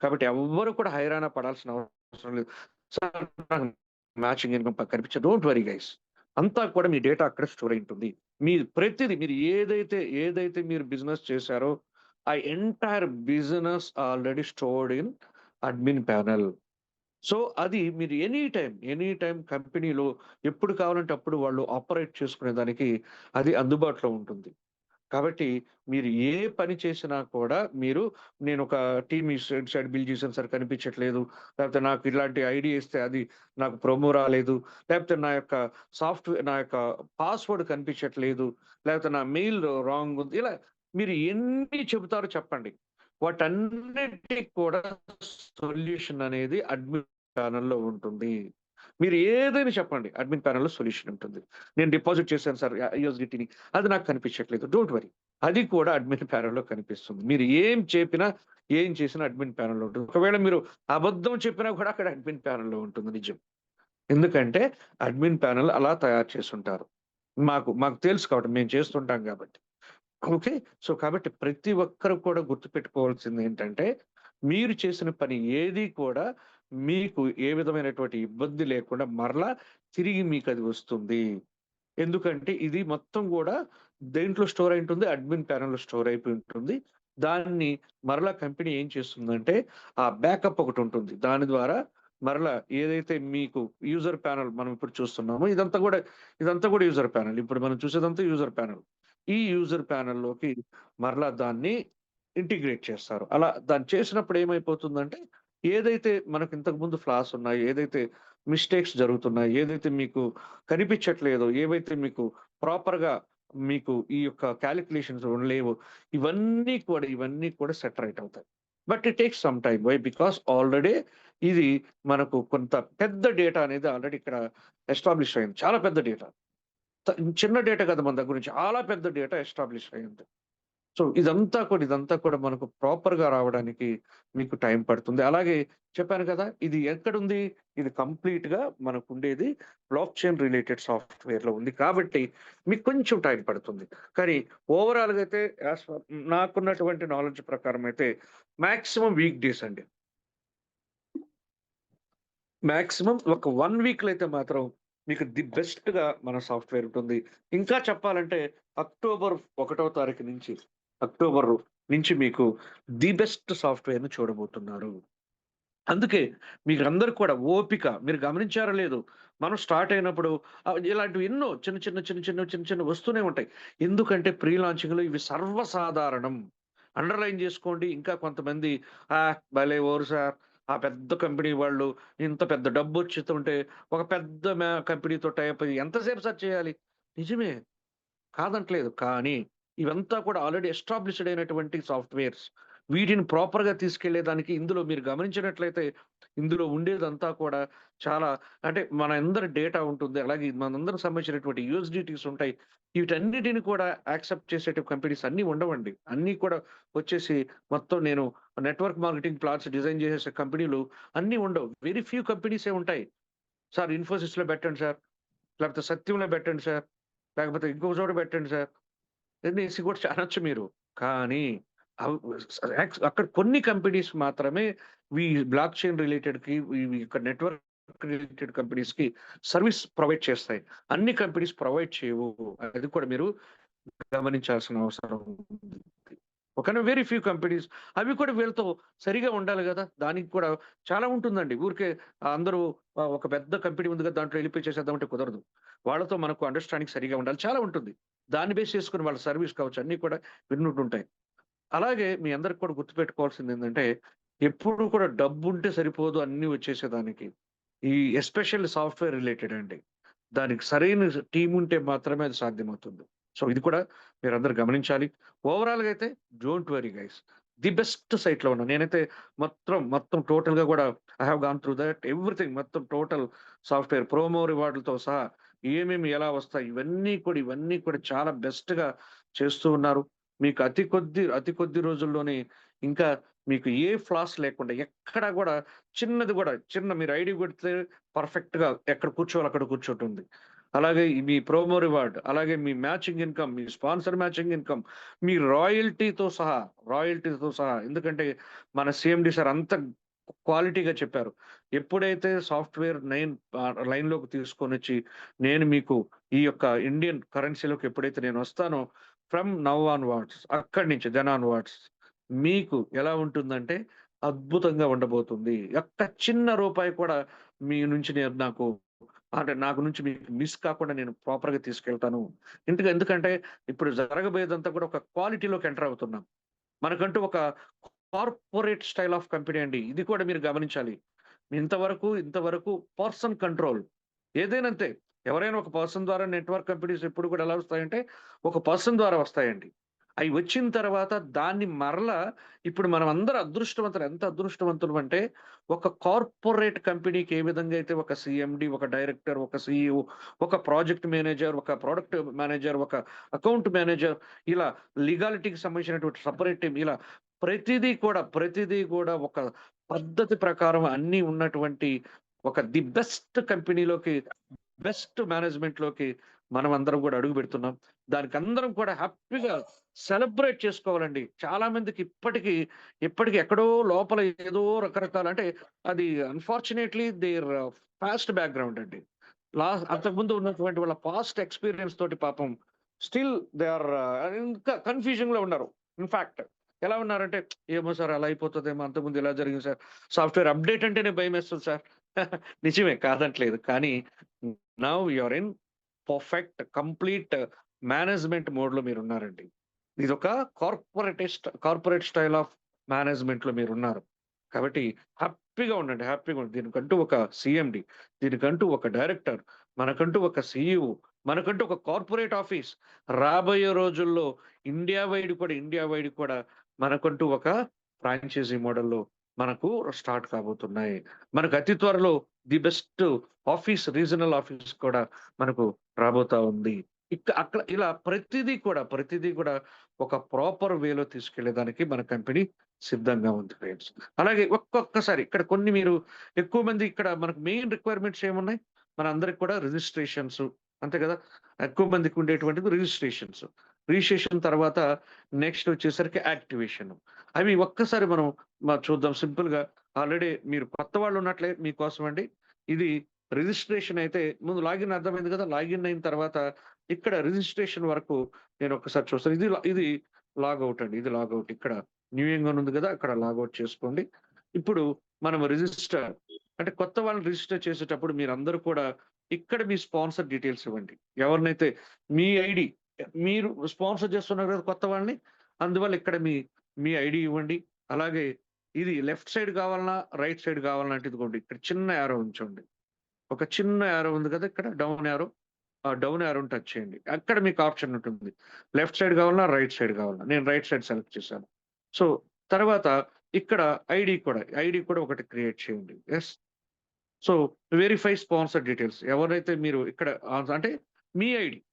కాబట్టి ఎవ్వరు కూడా హైరాణ పడాల్సిన అవసరం లేదు. సార్ నాకు మ్యాచింగ్ ఇన్‌కమ్ కనిపించదు. Don't worry guys. అంతా కూడా మీ డేటా అక్కడే స్టోర్ అయ్యి ఉంటుంది. మీ ప్రతిది మీరు ఏదైతే మీరు బిజినెస్ చేశారో, ఆ entire business already stored in admin panel. So, అది మీరు ఎనీ టైమ్ కంపెనీలో ఎప్పుడు కావాలంటే అప్పుడు వాళ్ళు ఆపరేట్ చేసుకునేదానికి అది అందుబాటులో ఉంటుంది. కాబట్టి మీరు ఏ పని చేసినా కూడా నేనొక టీమ్ సైడ్ బిల్డ్ చేశాను సార్ కనిపించట్లేదు. లేకపోతే నాకు ఇలాంటి ఐడీ ఇస్తే అది నాకు ప్రోమో రాలేదు. లేకపోతే నా యొక్క పాస్వర్డ్ కనిపించట్లేదు. లేకపోతే నా మెయిల్ రాంగ్ ఉంది. ఇలా మీరు ఎన్ని చెబుతారో చెప్పండి. వాటన్నిటికి కూడా సొల్యూషన్ అనేది అడ్మిన్ ప్యానెల్‌లో ఉంటుంది. మీరు ఏదైనా చెప్పండి. అడ్మిన్ ప్యానెల్‌లో సొల్యూషన్ ఉంటుంది. నేను డిపాజిట్ చేశాను సార్ యూఎస్‌డిటీని. అది నాకు కనిపించట్లేదు. Don't worry. అది కూడా అడ్మిన్ ప్యానెల్‌లో కనిపిస్తుంది. మీరు ఏం చేసినా అడ్మిన్ ప్యానెల్‌లో ఉంటుంది. ఒకవేళ మీరు అబద్ధం చెప్పినా కూడా అక్కడ అడ్మిన్ ప్యానెల్‌లో ఉంటుంది నిజం. ఎందుకంటే అడ్మిన్ ప్యానెల్ అలా తయారు చేసుంటారు. మాకు తెలుసు కాబట్టి మేము చేస్తుంటాం గాబట్టి. ఓకే. సో, కాబట్టి ప్రతి ఒక్కరు కూడా గుర్తుపెట్టుకోవాల్సిందేంటంటే, మీరు చేసిన పని ఏది కూడా మీకు ఏ విధమైనటువంటి ఇబ్బంది లేకుండా మరలా తిరిగి మీకది వస్తుంది. ఎందుకంటే ఇది మొత్తం గూడా దేంట్లో స్టోర్ అయ్యుంటుంది? అడ్మిన్ ప్యానెల్‌లో స్టోర్ అయిపోయి ఉంటుంది. దాన్ని మరలా కంపెనీ ఏం చేస్తుందంటే, ఆ బ్యాకప్ ఒకటుంటుంది. దాని ద్వారా మరలా ఏదైతే మీకు యూజర్ ప్యానెల్ మనం ఇప్పుడు చూస్తున్నామో ఇదంతా గూడా యూజర్ ప్యానెల్. ఇప్పుడు మనం చూసేదంతా యూజర్ ప్యానెల్. ఈ యూజర్ ప్యానెల్‌లోకి మరలా దాన్ని ఇంటిగ్రేట్ చేస్తారు. అలా దాన్ని చేసినప్పుడు ఏమైపోతుందంటే, ఏదైతే మనకు ఇంతకుముందు ఫ్లాస్ ఉన్నాయి, ఏదైతే మిస్టేక్స్ జరుగుతున్నాయి, ఏదైతే మీకు కనిపించట్లేదో, ఏవైతే మీకు ప్రాపర్‌గా మీకు ఈ యొక్క కాలిక్యులేషన్స్ లేవో, ఇవన్నీ కూడా సెటరైట్ అవుతాయి. But it takes some time. Why? Because already ఇది మనకు కొంత పెద్ద డేటా అనేది ఆల్రెడీ ఇక్కడ ఎస్టాబ్లిష్ అయింది. చాలా పెద్ద డేటా. త చిన్న డేటా కాదు మన దగ్గర నుంచి. చాలా పెద్ద డేటా ఎస్టాబ్లిష్ అయింది. సో ఇదంతా కూడా మనకు ప్రాపర్‌గా రావడానికి మీకు టైం పడుతుంది. అలాగే చెప్పాను కదా! ఇది ఎక్కడుంది? ఇది కంప్లీట్‌గా మనకుండేది బ్లాక్ చైన్ రిలేటెడ్ సాఫ్ట్‌వేర్‌లో ఉంది. కాబట్టి మీకు కొంచెం టైం పడుతుంది. కానీ ఓవరాల్‌గా అయితే యాస్ ఫర్ నాకున్నటువంటి నాలెడ్జ్ ప్రకారం అయితే మాక్సిమం వీక్ డేస్ అండి. మాక్సిమం ఒక 1 వీక్‌లో అయితే మాత్రం మీకు ది బెస్ట్‌గా మన సాఫ్ట్‌వేర్ ఉంటుంది. ఇంకా చెప్పాలంటే అక్టోబర్ 1 తారీఖు నుంచి, అక్టోబర్ నుంచి మీకు ది బెస్ట్ సాఫ్ట్‌వేర్‌ని చూడబోతున్నారు. అందుకే మీరందరూ కూడా ఓపిక మీరు గమనించారో లేదో, మనం స్టార్ట్ అయినప్పుడు ఇలాంటివి ఎన్నో చిన్న చిన్న వస్తూనే ఉంటాయి. ఎందుకంటే ప్రీ లాంచింగ్‌లో ఇవి సర్వసాధారణం. అండర్‌లైన్ జేసుకోండి. ఇంకా కొంతమంది భలే ఓరు సార్. ఆ పెద్ద కంపెనీ వాళ్ళు ఇంత పెద్ద డబ్బొచ్చేతుంటే ఒక పెద్ద కంపెనీతో టై అప్ అయ్యి ఎంతసేపు సెర్చ్ చేయాలి? నిజమే. కాదనట్లేదు. కానీ ఇవంతా కూడా ఆల్రెడీ ఎస్టాబ్లిష్డ్ అయినటువంటి సాఫ్ట్‌వేర్స్. వీటిని ప్రాపర్‌గా తీసుకెళ్ళేదానికి ఇందులో మీరు గమనించినట్లయితే ఇందులో ఉండేదంతా కూడా చాలా అంటే మనందరి డేటా ఉంటుంది. అలాగే మనందరికి సంబంధించినటువంటి యూఎస్‌డిటీస్ ఉంటాయి. వీటన్నిటిని కూడా యాక్సెప్ట్ చేసేటి కంపెనీస్ అన్నీ ఉండవండి. అన్నీ కూడా వచ్చేసి మొత్తం నేను నెట్వర్క్ మార్కెటింగ్ ప్లాట్స్ డిజైన్ చేసేసే కంపెనీలు అన్నీ ఉండవు. వెరీ ఫ్యూ కంపెనీసే ఉంటాయి. సార్ ఇన్ఫోసిస్‌లో పెట్టండి సార్. లేకపోతే సత్యంలో పెట్టండి సార్. లేకపోతే ఇంకో చోట పెట్టండి సార్. అనేసి కూడా అనొచ్చు మీరు. కానీ అవ్ అక్కడ కొన్ని కంపెనీస్ మాత్రమే ఈ బ్లాక్ చైన్ రిలేటెడ్‌కి ఇవి ఇక్కడ నెట్వర్క్ రిలేటెడ్ కంపెనీస్‌కి సర్విస్ ప్రొవైడ్ చేస్తాయి. అన్ని కంపెనీస్ ప్రొవైడ్ చేయవు. అది కూడా మీరు గమనించాల్సిన అవసరం ఉంది. ఒకవేళ వెరీ ఫ్యూ కంపెనీస్ అవి కూడా వీళ్ళతో సరిగా ఉండాలి గదా! దానికి కూడా చాలా ఉంటుందండి. ఊరికే అందరూ ఒక పెద్ద కంపెనీ ఉంది కదా! దాంట్లో ఎళ్ళిపోయి చేసేద్దామంటే కుదరదు. వాళ్ళతో మనకు అండర్‌స్టాండింగ్ సరిగ్గా ఉండాలి. చాలా ఉంటుంది. దాన్ని బేస్ చేసుకొని వాళ్ళ సర్విస్ కావచ్చు అన్నీ కూడా వినుంటుంటాయి. అలాగే మీ అందరికి కూడా గుర్తుపెట్టుకోవాల్సిందేంటంటే, ఎప్పుడు కూడా డబ్బుంటే సరిపోదు అన్నీ వచ్చేసేదానికి. ఈ ఎస్పెషల్లీ సాఫ్ట్‌వేర్ రిలేటెడ్ అండి. దానికి సరైన టీమ్ ఉంటే మాత్రమే అది సాధ్యమవుతుంది. సో, ఇది కూడా మీరందరూ గమనించాలి. ఓవరాల్‌గా అయితే don't worry guys. The best సైట్‌లో ఉన్నా. నేనైతే మొత్తం టోటల్‌గా కూడా I have gone through that everything మొత్తం టోటల్ సాఫ్ట్‌వేర్ ప్రోమో రివార్డులతో సహా ఏమేమి ఎలా వస్తాయి ఇవన్నీ కూడా చాలా బెస్ట్‌గా చేస్తూ ఉన్నారు. మీకు అతి కొద్ది రోజుల్లోనే ఇంకా మీకు ఏ ఫ్లాస్ లేకుండా ఎక్కడా గూడా చిన్న మీరు ఐడీ కొడితే పర్ఫెక్ట్‌గా ఎక్కడ కూర్చోవాలో అక్కడ కూర్చోటుంది. అలాగే ఈ మీ ప్రోమో రివార్డ్, అలాగే మీ మ్యాచింగ్ ఇన్‌కమ్, మీ స్పాన్సర్ మ్యాచింగ్ ఇన్‌కమ్, మీ రాయల్టీతో సహా ఎందుకంటే మన సీఎండీ సార్ అంత క్వాలిటీగా చెప్పారు. ఎప్పుడైతే సాఫ్ట్‌వేర్ లైన్‌లోకి తీసుకొనొచ్చి నేను మీకు ఈ యొక్క ఇండియన్ కరెన్సీలోకి ఎప్పుడైతే నేనొస్తానో ఫ్రమ్ నౌ ఆన్‌వర్డ్స్ అక్కడి నుంచి దెన్ ఆన్‌వర్డ్స్ మీకు ఎలా ఉంటుందంటే అద్భుతంగా ఉండబోతుంది. ఒక్క చిన్న రూపాయి కూడా మీ నుంచి నాకు నుంచి మీకు మిస్ కాకుండా నేను ప్రాపర్‌గా తీసుకెళ్తాను. ఎందుకంటే ఇప్పుడు జరగబోయేదంతా కూడా ఒక క్వాలిటీలోకి ఎంటర్ అవుతున్నాం. మనకంటూ ఒక కార్పొరేట్ స్టైల్ ఆఫ్ కంపెనీ అండి. ఇది కూడా మీరు గమనించాలి. ఇంతవరకు పర్సన్ కంట్రోల్. ఏదైనా అంతే. ఎవరైనా ఒక పర్సన్ ద్వారా నెట్వర్క్ కంపెనీస్ ఎప్పుడు కూడా ఎలా వస్తాయంటే, ఒక పర్సన్ ద్వారా వస్తాయండి. అయి వచ్చిన తర్వాత దాన్ని మరలా ఇప్పుడు మనమందరం ఎంత అదృష్టవంతులమంటే, ఒక కార్పొరేట్ కంపెనీకి ఏ విధంగా అయితే ఒక సీఎండీ, ఒక డైరెక్టర్, ఒక సీఈఓ, ఒక ప్రాజెక్ట్ మేనేజర్, ఒక ప్రొడక్ట్ మేనేజర్, ఒక అకౌంట్ మేనేజర్ ఇలా లీగాలిటీకి సంబంధించినటువంటి సెపరేట్ టీమ్ ఇలా ప్రతిదీ కూడా ఒక పద్ధతి ప్రకారం అన్నీ ఉన్నటువంటి ఒక ది బెస్ట్ కంపెనీలోకి, బెస్ట్ మేనేజ్‌మెంట్‌లోకి మనమందరం గూడా అడుగు పెడుతున్నాం. దానికందరం కూడా హ్యాపీగా సెలబ్రేట్ చేసుకోవాలండి. చాలా మందికి ఇప్పటికి ఎక్కడో లోపల ఏదో రకరకాల అంటే అది అన్‌ఫార్చునేట్‌లీ దేర్ పాస్ట్ బ్యాక్‌గ్రౌండ్ అండి. అంతకుముందు ఉన్నటువంటి వాళ్ళ పాస్ట్ ఎక్స్‌పీరియన్స్ తోటి పాపం స్టిల్ దే ఆర్ ఇంకా కన్‌ఫ్యూజన్‌లో ఉన్నారు. ఇన్‌ఫాక్ట్ ఎలా ఉన్నారంటే, "ఏమో సార్ అలా అయిపోతదేమో, అంతకుముందు ఇలా జరిగింది సార్. సాఫ్ట్‌వేర్ అప్‌డేట్ అంటేనే భయమేస్తుంది సార్." నిజమే కాదనట్లేదు. కానీ now you are in perfect complete management మోడ్‌లో మీరున్నారండి. ఇదొక కార్పొరేట్ స్టైల్ ఆఫ్ మేనేజ్‌మెంట్‌లో మీరున్నారు. కాబట్టి హ్యాపీగా ఉండండి. దీనికంటూ ఒక సీఎండీ, దీనికంటూ ఒక డైరెక్టర్, మనకంటూ ఒక సీఈఓ, మనకంటూ ఒక కార్పొరేట్ ఆఫీస్ రాబోయే రోజుల్లో ఇండియా వైడ్ కూడా మనకంటూ ఒక ఫ్రాంచైజీ మోడల్‌లో మనకు స్టార్ట్ కాబోతున్నాయి. మనకు అతి త్వరలో ది బెస్ట్ రీజనల్ ఆఫీస్ కూడా మనకు రాబోతా ఉంది. అక్కడ ఇలా ప్రతిదీ కూడా ఒక ప్రాపర్ వేలో తీసుకెళ్ళేదానికి మన కంపెనీ సిద్ధంగా ఉంది ఫ్రెండ్స్. అలాగే ఒక్కొక్కసారి ఇక్కడ కొన్ని మీరు ఎక్కువ మంది ఇక్కడ మనకు మెయిన్ రిక్వైర్మెంట్స్ ఏమున్నాయి? మనందరికి కూడా రిజిస్ట్రేషన్స్ అంతే కదా! ఎక్కువ మందికి ఉండేటువంటిది రిజిస్ట్రేషన్స్. రిజిస్ట్రేషన్ తర్వాత నెక్స్ట్ వచ్చేసరికి యాక్టివేషన్. అవి ఒక్కసారి మనం చూద్దాం సింపుల్‌గా. ఆల్రెడీ మీరు కొత్త వాళ్ళు ఉన్నట్లే మీకోసం అండి. ఇది రిజిస్ట్రేషన్ అయితే ముందు లాగిన్ అర్థమైంది కదా! లాగిన్ అయిన తర్వాత ఇక్కడ రిజిస్ట్రేషన్ వరకు నేను ఒక్కసారి చూస్తాను. ఇది లాగౌట్ అండి. ఇది లాగౌట్. ఇక్కడ న్యూయింగ్ అని ఉంది గదా! అక్కడ లాగౌట్ చేసుకోండి. ఇప్పుడు మనం రిజిస్టర్ అంటే కొత్త వాళ్ళని రిజిస్టర్ చేసేటప్పుడు మీరందరూ కూడా ఇక్కడ మీ స్పాన్సర్ డీటెయిల్స్ ఇవ్వండి. ఎవరినైతే మీ ఐడీ మీరు స్పాన్సర్ చేస్తున్నారు కదా కొత్త వాళ్ళని. అందువల్ల ఇక్కడ మీ ఐడీ ఇవ్వండి. అలాగే ఇది లెఫ్ట్ సైడ్ కావాలనా? రైట్ సైడ్ కావాలనా అంటే ఇదిగోండి ఇక్కడ చిన్న యారో ఉంచండి. ఒక చిన్న యారో ఉంది కదా! ఇక్కడ డౌన్ యారో. ఆ డౌన్ యారోని టచ్ చేయండి. అక్కడ మీకు ఆప్షన్ ఉంటుంది. లెఫ్ట్ సైడ్ కావాలన్నా? రైట్ సైడ్ కావాలన్నా? నేను రైట్ సైడ్ సెలెక్ట్ చేశాను. సో, తర్వాత ఇక్కడ ఐడీ కూడా ఒకటి క్రియేట్ చేయండి. Yes. So, verify sponsor details. ఎవరైతే మీరు ఇక్కడ అంటే మీ ఐడీ.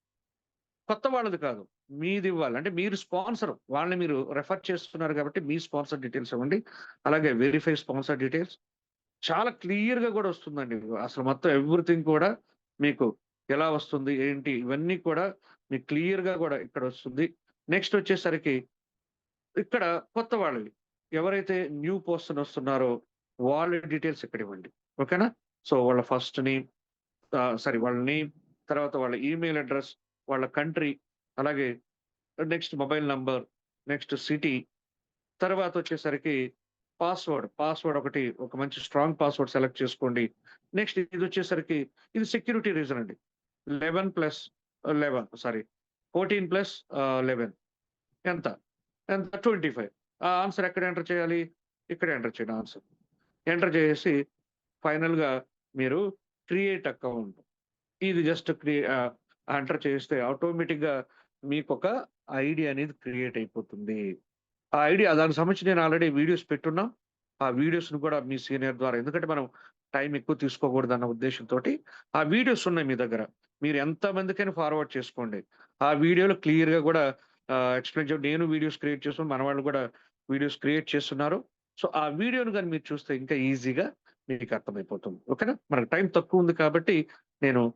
కొత్త వాళ్ళది కాదు. మీదివ్వాలి. అంటే మీరు స్పాన్సర్. వాళ్ళని మీరు రిఫర్ చేస్తున్నారు కాబట్టి మీ స్పాన్సర్ డీటెయిల్స్ ఇవ్వండి. అలాగే వెరిఫై స్పాన్సర్ డీటెయిల్స్. చాలా క్లియర్‌గా గూడా వస్తుందండి. అసలు మొత్తం ఎవ్రీథింగ్ కూడా మీకు ఎలా వస్తుంది? ఏంటి? ఇవన్నీ కూడా మీకు క్లియర్‌గా గూడా ఇక్కడొస్తుంది. నెక్స్ట్ వచ్చేసరికి ఇక్కడ కొత్త వాళ్ళవి. ఎవరైతే న్యూ పర్సన్ వస్తున్నారో వాళ్ళ డీటెయిల్స్ ఇక్కడివ్వండి. ఓకేనా? సో, వాళ్ళ ఫస్ట్ నేమ్ వాళ్ళ నేమ్, తర్వాత వాళ్ళ ఈమెయిల్ అడ్రెస్, వాళ్ళ కంట్రీ, అలాగే next mobile number, next city, తర్వాతొచ్చేసరికి పాస్వర్డ్ ఒక మంచి స్ట్రాంగ్ పాస్వర్డ్ సెలెక్ట్ చేసుకోండి. నెక్స్ట్ ఇదొచ్చేసరికి ఇది సెక్యూరిటీ రీజన్ అండి. 14+11 ఎంత? ఎంత? 25. ఆ ఆన్సర్ ఎక్కడ ఎంటర్ చేయాలి? ఇక్కడ ఎంటర్ చేయండి ఆన్సర్. ఎంటర్ చేసేసి ఫైనల్‌గా మీరు క్రియేట్ అకౌంట్. ఇది జస్ట్ ఎంటర్ చేస్తే ఆటోమేటిక్‌గా మీకొక ఐడీ అనేది క్రియేట్ అయిపోతుంది. ఆ ఐడీ దానికి సంబంధించి నేను ఆల్రెడీ వీడియోస్ పెట్టున్నాం. ఆ వీడియోస్‌ని కూడా మీ సీనియర్ ద్వారా ఎందుకంటే మనం టైం ఎక్కువ తీసుకోకూడదన్న ఉద్దేశ్యంతోటి ఆ వీడియోస్ ఉన్నాయి మీ దగ్గర. మీరు ఎంత మందికైనా ఫార్వర్డ్ చేసుకోండి. ఆ వీడియోలో క్లియర్‌గా కూడా ఎక్స్‌ప్లెయిన్ నేను వీడియోస్ క్రియేట్ చేస్తున్నాను. మన వాళ్ళు కూడా వీడియోస్ క్రియేట్ చేస్తున్నారు. సో, ఆ వీడియోని గాని మీరు చూస్తే ఇంకా ఈజీగా మీకు అర్థమైపోతుంది. ఓకేనా? మనకు టైం తక్కువ ఉంది కాబట్టి నేను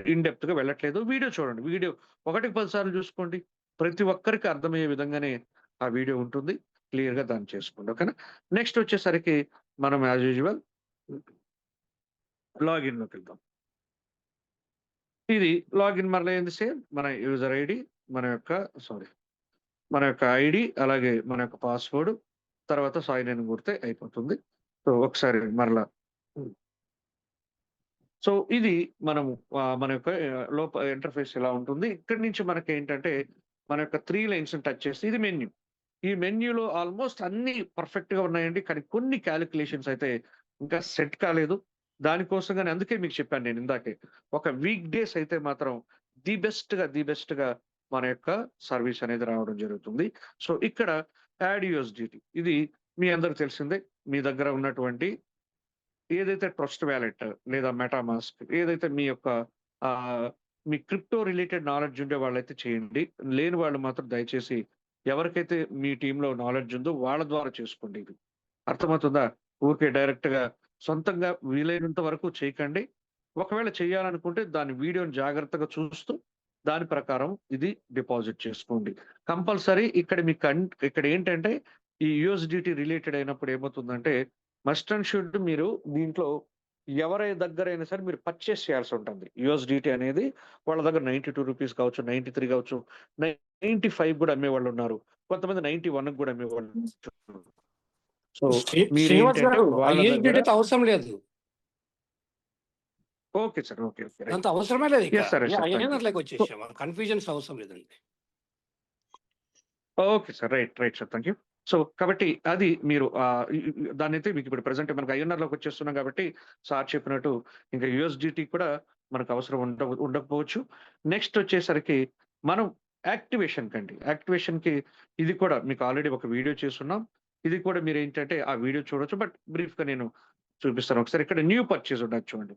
ఇన్ డెప్త్‌గా వెళ్ళట్లేదు. వీడియో చూడండి. వీడియో ఒకటికి 10 సార్లు చూసుకోండి. ప్రతి ఒక్కరికి అర్థమయ్యే విధంగానే ఆ వీడియో ఉంటుంది. క్లియర్‌గా దాన్ని చేసుకోండి. ఓకేనా? నెక్స్ట్ వచ్చేసరికి మనం యాస్ యూజువల్ లాగిన్‌లోకెళ్దాం. ఇది లాగిన్ మరలా ఏంది సేమ్ మన యూజర్ ఐడీ, మన యొక్క సారీ మన యొక్క ఐడీ, అలాగే మన యొక్క పాస్వర్డ్, తర్వాత సాయిన్ ఇన్ కొడితే అయిపోతుంది. సో, ఒకసారి మరలా హ్మ్. సో, ఇది మనము మన యొక్క ఇంటర్‌ఫేస్ ఇలా ఉంటుంది. ఇక్కడి నుంచి మనకేంటంటే, మన యొక్క 3 లైన్స్‌ని టచ్ చేసి ఇది మెన్యూ. ఈ మెన్యూలో ఆల్‌మోస్ట్ అన్నీ పర్ఫెక్ట్‌గా ఉన్నాయండి. కానీ కొన్ని కాలిక్యులేషన్స్ అయితే ఇంకా సెట్ కాలేదు. దానికోసం గాని అందుకే మీకు చెప్పాను నేను ఇందాకే. ఒక వీక్ డేస్ అయితే మాత్రం ది బెస్ట్‌గా మన యొక్క సర్వీస్ అనేది రావడం జరుగుతుంది. సో, ఇక్కడ యాడ్ యూఎస్‌డిటీ ఇది మీ అందరికి తెలిసిందే. మీ దగ్గర ఉన్నటువంటి ఏదైతే ట్రస్ట్ వాలెట్ లేదా మెటామాస్క్ ఏదైతే మీ యొక్క ఆహ్, మీ క్రిప్టో రిలేటెడ్ నాలెడ్జ్ ఉండే వాళ్ళైతే చేయండి. లేని వాళ్ళు మాత్రం దయచేసి ఎవరికైతే మీ టీమ్‌లో నాలెడ్జ్ ఉందో వాళ్ళ ద్వారా చేసుకోండి ఇది. అర్థమవుతుందా? ఊరికే డైరెక్ట్‌గా సొంతంగా వీలైనంత వరకు చేయకండి. ఒకవేళ చేయాలనుకుంటే దాని వీడియోని జాగ్రత్తగా చూస్తూ దాని ప్రకారం ఇది డిపాజిట్ చేసుకోండి. కంపల్సరీ ఇక్కడ ఏంటంటే ఈ యూఎస్‌డిటీ రిలేటెడ్ అయినప్పుడు ఏమవుతుందంటే మస్ట్ అండ్ షుడ్ మీరు దీంట్లో ఎవరి దగ్గరైనా సరే మీరు పర్చేజ్ చేయాల్సుంటుంది. యూఎస్‌డిటీ అనేది వాళ్ళ దగ్గర రూ. 92 కావచ్చు, 93 కావచ్చు, 95 గూడా అమ్మేవాళ్ళున్నారు. కొంతమంది 91కి గూడా అమ్మేవాళ్ళు. సో, శ్రీనివాస్ మీరేంటంటే గారు వాళ్ళ దగ్గర ఐఎస్‌డిటీ అవసరం లేదు. Okay sir. ఓకే. రైట్. అదంత అవసరమే లేదు ఇక. Yes sir. Yes sir. Thank you. ఐఎన్ఆర్‌లోకి సో, వచ్చేసాం. కన్‌ఫ్యూజన్స్ అవసరం లేదండి. Okay sir. Right sir. Thank you. So, కాబట్టి అది మీరు ఇ ఇ దాన్నైతే మీకిప్పుడు ప్రెజెంట్ మనకు ఐఎన్ఆర్‌లోకొచ్చేస్తున్నాం కాబట్టి సార్ చెప్పినట్టు ఇంకా యూఎస్‌డిటీ కూడా మనకు అవసరం ఉండకపోవచ్చు. నెక్స్ట్ వచ్చేసరికి మనం యాక్టివేషన్‌కి ఇది కూడా మీకు ఆల్రెడీ ఒక వీడియో చేసున్నాం. ఇది కూడా మీరేంటంటే ఆ వీడియో చూడొచ్చు. బట్ బ్రీఫ్‌గా నేను చూపిస్తాను. ఒకసారి ఇక్కడ న్యూ పర్చేజ్ ఉన్నది చూడండి.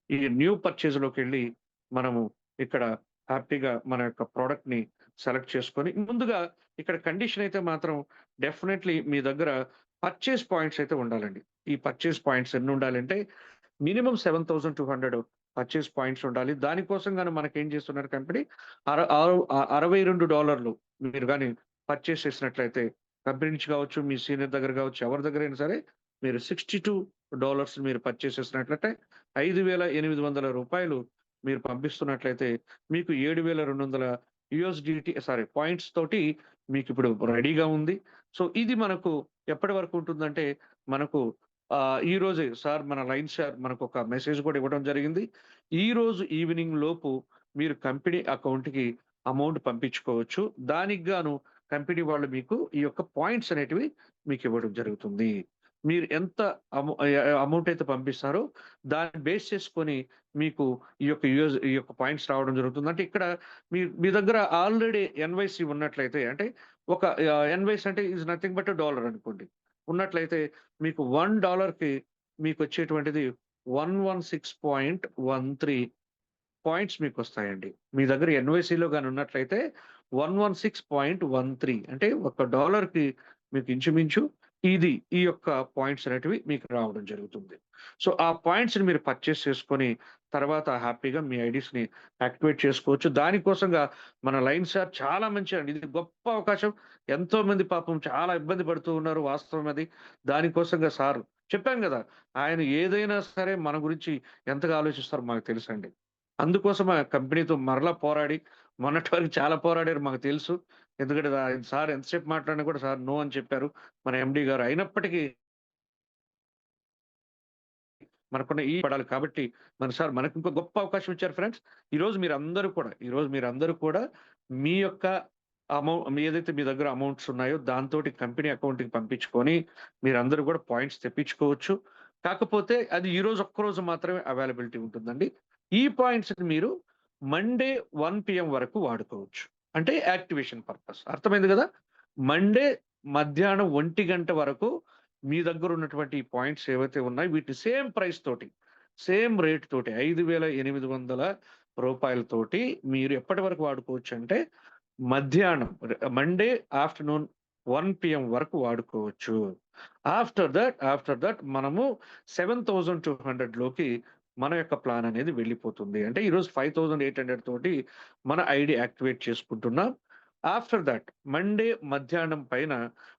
ఈ న్యూ పర్చేజ్‌లోకెళ్ళి మనము ఇక్కడ హ్యాపీగా మన యొక్క ప్రొడక్ట్‌ని సెలెక్ట్ చేసుకొని ముందుగా ఇక్కడ కండిషన్ అయితే మాత్రం డెఫినైట్‌లీ మీ దగ్గర పర్చేజ్ పాయింట్స్ అయితే ఉండాలండి. ఈ పర్చేజ్ పాయింట్స్ ఎన్నుండాలంటే మినిమమ్ 7,200 పర్చేజ్ పాయింట్స్ ఉండాలి. దానికోసం గాని మనకేం చేస్తున్నారు కంపెనీ $62 మీరు గాని పర్చేజ్ చేసినట్లయితే కంపెనీ నుంచి కావచ్చు, మీ సీనియర్ దగ్గర కావచ్చు, ఎవరి దగ్గరైనా సరే మీరు $62 మీరు పర్చేజ్ చేసినట్లయితే రూ. 5,800 మీరు పంపిస్తున్నట్లయితే మీకు 7,200 యూఎస్‌డిటి సారీ పాయింట్స్ తోటి మీకిప్పుడు రెడీగా ఉంది. సో, ఇది మనకు ఎప్పటి వరకు ఉంటుందంటే మనకు ఈరోజే సార్ మన లైన్ సార్ మనకొక మెసేజ్ కూడా ఇవ్వడం జరిగింది. ఈరోజు ఈవినింగ్ లోపు మీరు కంపెనీ అకౌంట్‌కి అమౌంట్ పంపించుకోవచ్చు. దానికి గాను కంపెనీ వాళ్ళు మీకు ఈ యొక్క పాయింట్స్ అనేటివి మీకివ్వడం జరుగుతుంది. మీరు ఎంత అమౌంట్ అయితే పంపిస్తారో దాన్ని బేస్ చేసుకొని మీకు ఈ యొక్క పాయింట్స్ రావడం జరుగుతుంది. అంటే ఇక్కడ మీ మీ దగ్గర ఆల్రెడీ ఎన్‌వైసీ ఉన్నట్లయితే అంటే ఒక ఎన్‌వైసీ అంటే ఈస్ నథింగ్ బట్ డాలర్ అనుకోండి. ఉన్నట్లయితే మీకు $1కి మీకొచ్చేటువంటిది 116.13 పాయింట్స్ మీకొస్తాయండి. మీ దగ్గర ఎన్‌వైసీలో గాని ఉన్నట్లయితే 116.13 అంటే ఒక డాలర్‌కి మీకు ఇంచుమించు ఈ యొక్క పాయింట్స్ అనేటివి మీకు రావడం జరుగుతుంది. సో, ఆ పాయింట్స్‌ని మీరు పర్చేజ్ చేసుకొని తర్వాత హ్యాపీగా మీ ఐడీస్‌ని యాక్టివేట్ చేసుకోవచ్చు. దానికోసంగా మన లైన్ సార్ చాలా మంచిదండి. ఇది గొప్ప అవకాశం. ఎంతోమంది పాపం చాలా ఇబ్బంది పడుతూ ఉన్నారు వాస్తవం అది. దానికోసంగా సార్ చెప్పాను గదా! ఆయన ఏదైనా సరే మన గురించి ఎంతగా ఆలోచిస్తారో మనకు తెలుసండి. అందుకోసం ఆ కంపెనీతో మరలా పోరాడి, మొన్నటి వరకు చాలా పోరాడారు మాకు తెలుసు. ఎందుకంటే సార్ ఎంతసేపు మాట్లాడినా కూడా సార్ నో అని చెప్పారు. మన ఎండీ గారు. అయినప్పటికీ మనకున్న పడాలి కాబట్టి మన సార్ మనకింకో గొప్ప అవకాశం ఇచ్చారు ఫ్రెండ్స్. ఈరోజు మీరందరూ కూడా మీ యొక్క ఏదైతే మీ దగ్గర అమౌంట్స్ ఉన్నాయో దాంతోటి కంపెనీ అకౌంట్‌కి పంపించుకొని మీరందరూ కూడా పాయింట్స్ తెప్పించుకోవచ్చు. కాకపోతే అది ఈరోజు ఒక్కరోజు మాత్రమే అవైలబిలిటీ ఉంటుందండి. ఈ పాయింట్స్‌ని మీరు మండే 1 పీఎం వరకు వాడుకోవచ్చు. అంటే యాక్టివేషన్ పర్పస్. అర్థమైంది గదా! మండే మధ్యాహ్నం 1 వరకు మీ దగ్గరున్నటువంటి ఈ పాయింట్స్ ఏవైతే ఉన్నాయో వీటిని సేమ్ ప్రైస్ తోటి, సేమ్ రేట్ తోటి రూ. 5,800 మీరు ఎప్పటి వరకు వాడుకోవచ్చంటే మధ్యాహ్నం మండే ఆఫ్టర్‌నూన్ 1 పీఎం వరకు వాడుకోవచ్చు. ఆఫ్టర్ థట్ మనము 7,200లోకి మన యొక్క ప్లాన్ అనేది వెళ్ళిపోతుంది. అంటే ఈరోజు 5,800 తోటి మన ఐడీ యాక్టివేట్ చేసుకుంటున్నాం. ఆఫ్టర్ థట్ మండే మధ్యాహ్నం పైన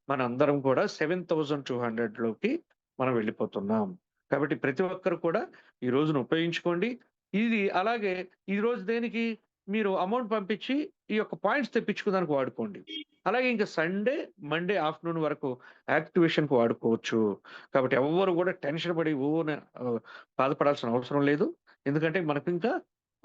మనందరం కూడా 7,200లోకి మనం వెళ్ళిపోతున్నాం. కాబట్టి ప్రతి ఒక్కరు కూడా ఈ రోజును ఉపయోగించుకోండి. ఇది అలాగే ఈరోజు దేనికి మీరు అమౌంట్ పంపించి ఈ యొక్క పాయింట్స్ తెప్పించుకోవడానికి వాడుకోండి. అలాగే ఇంక మండే ఆఫ్టర్‌నూన్ వరకు యాక్టివేషన్‌కి వాడుకోవచ్చు. కాబట్టి ఎవ్వరు కూడా టెన్షన్ పడి బాధపడాల్సిన అవసరం లేదు. ఎందుకంటే మనకింకా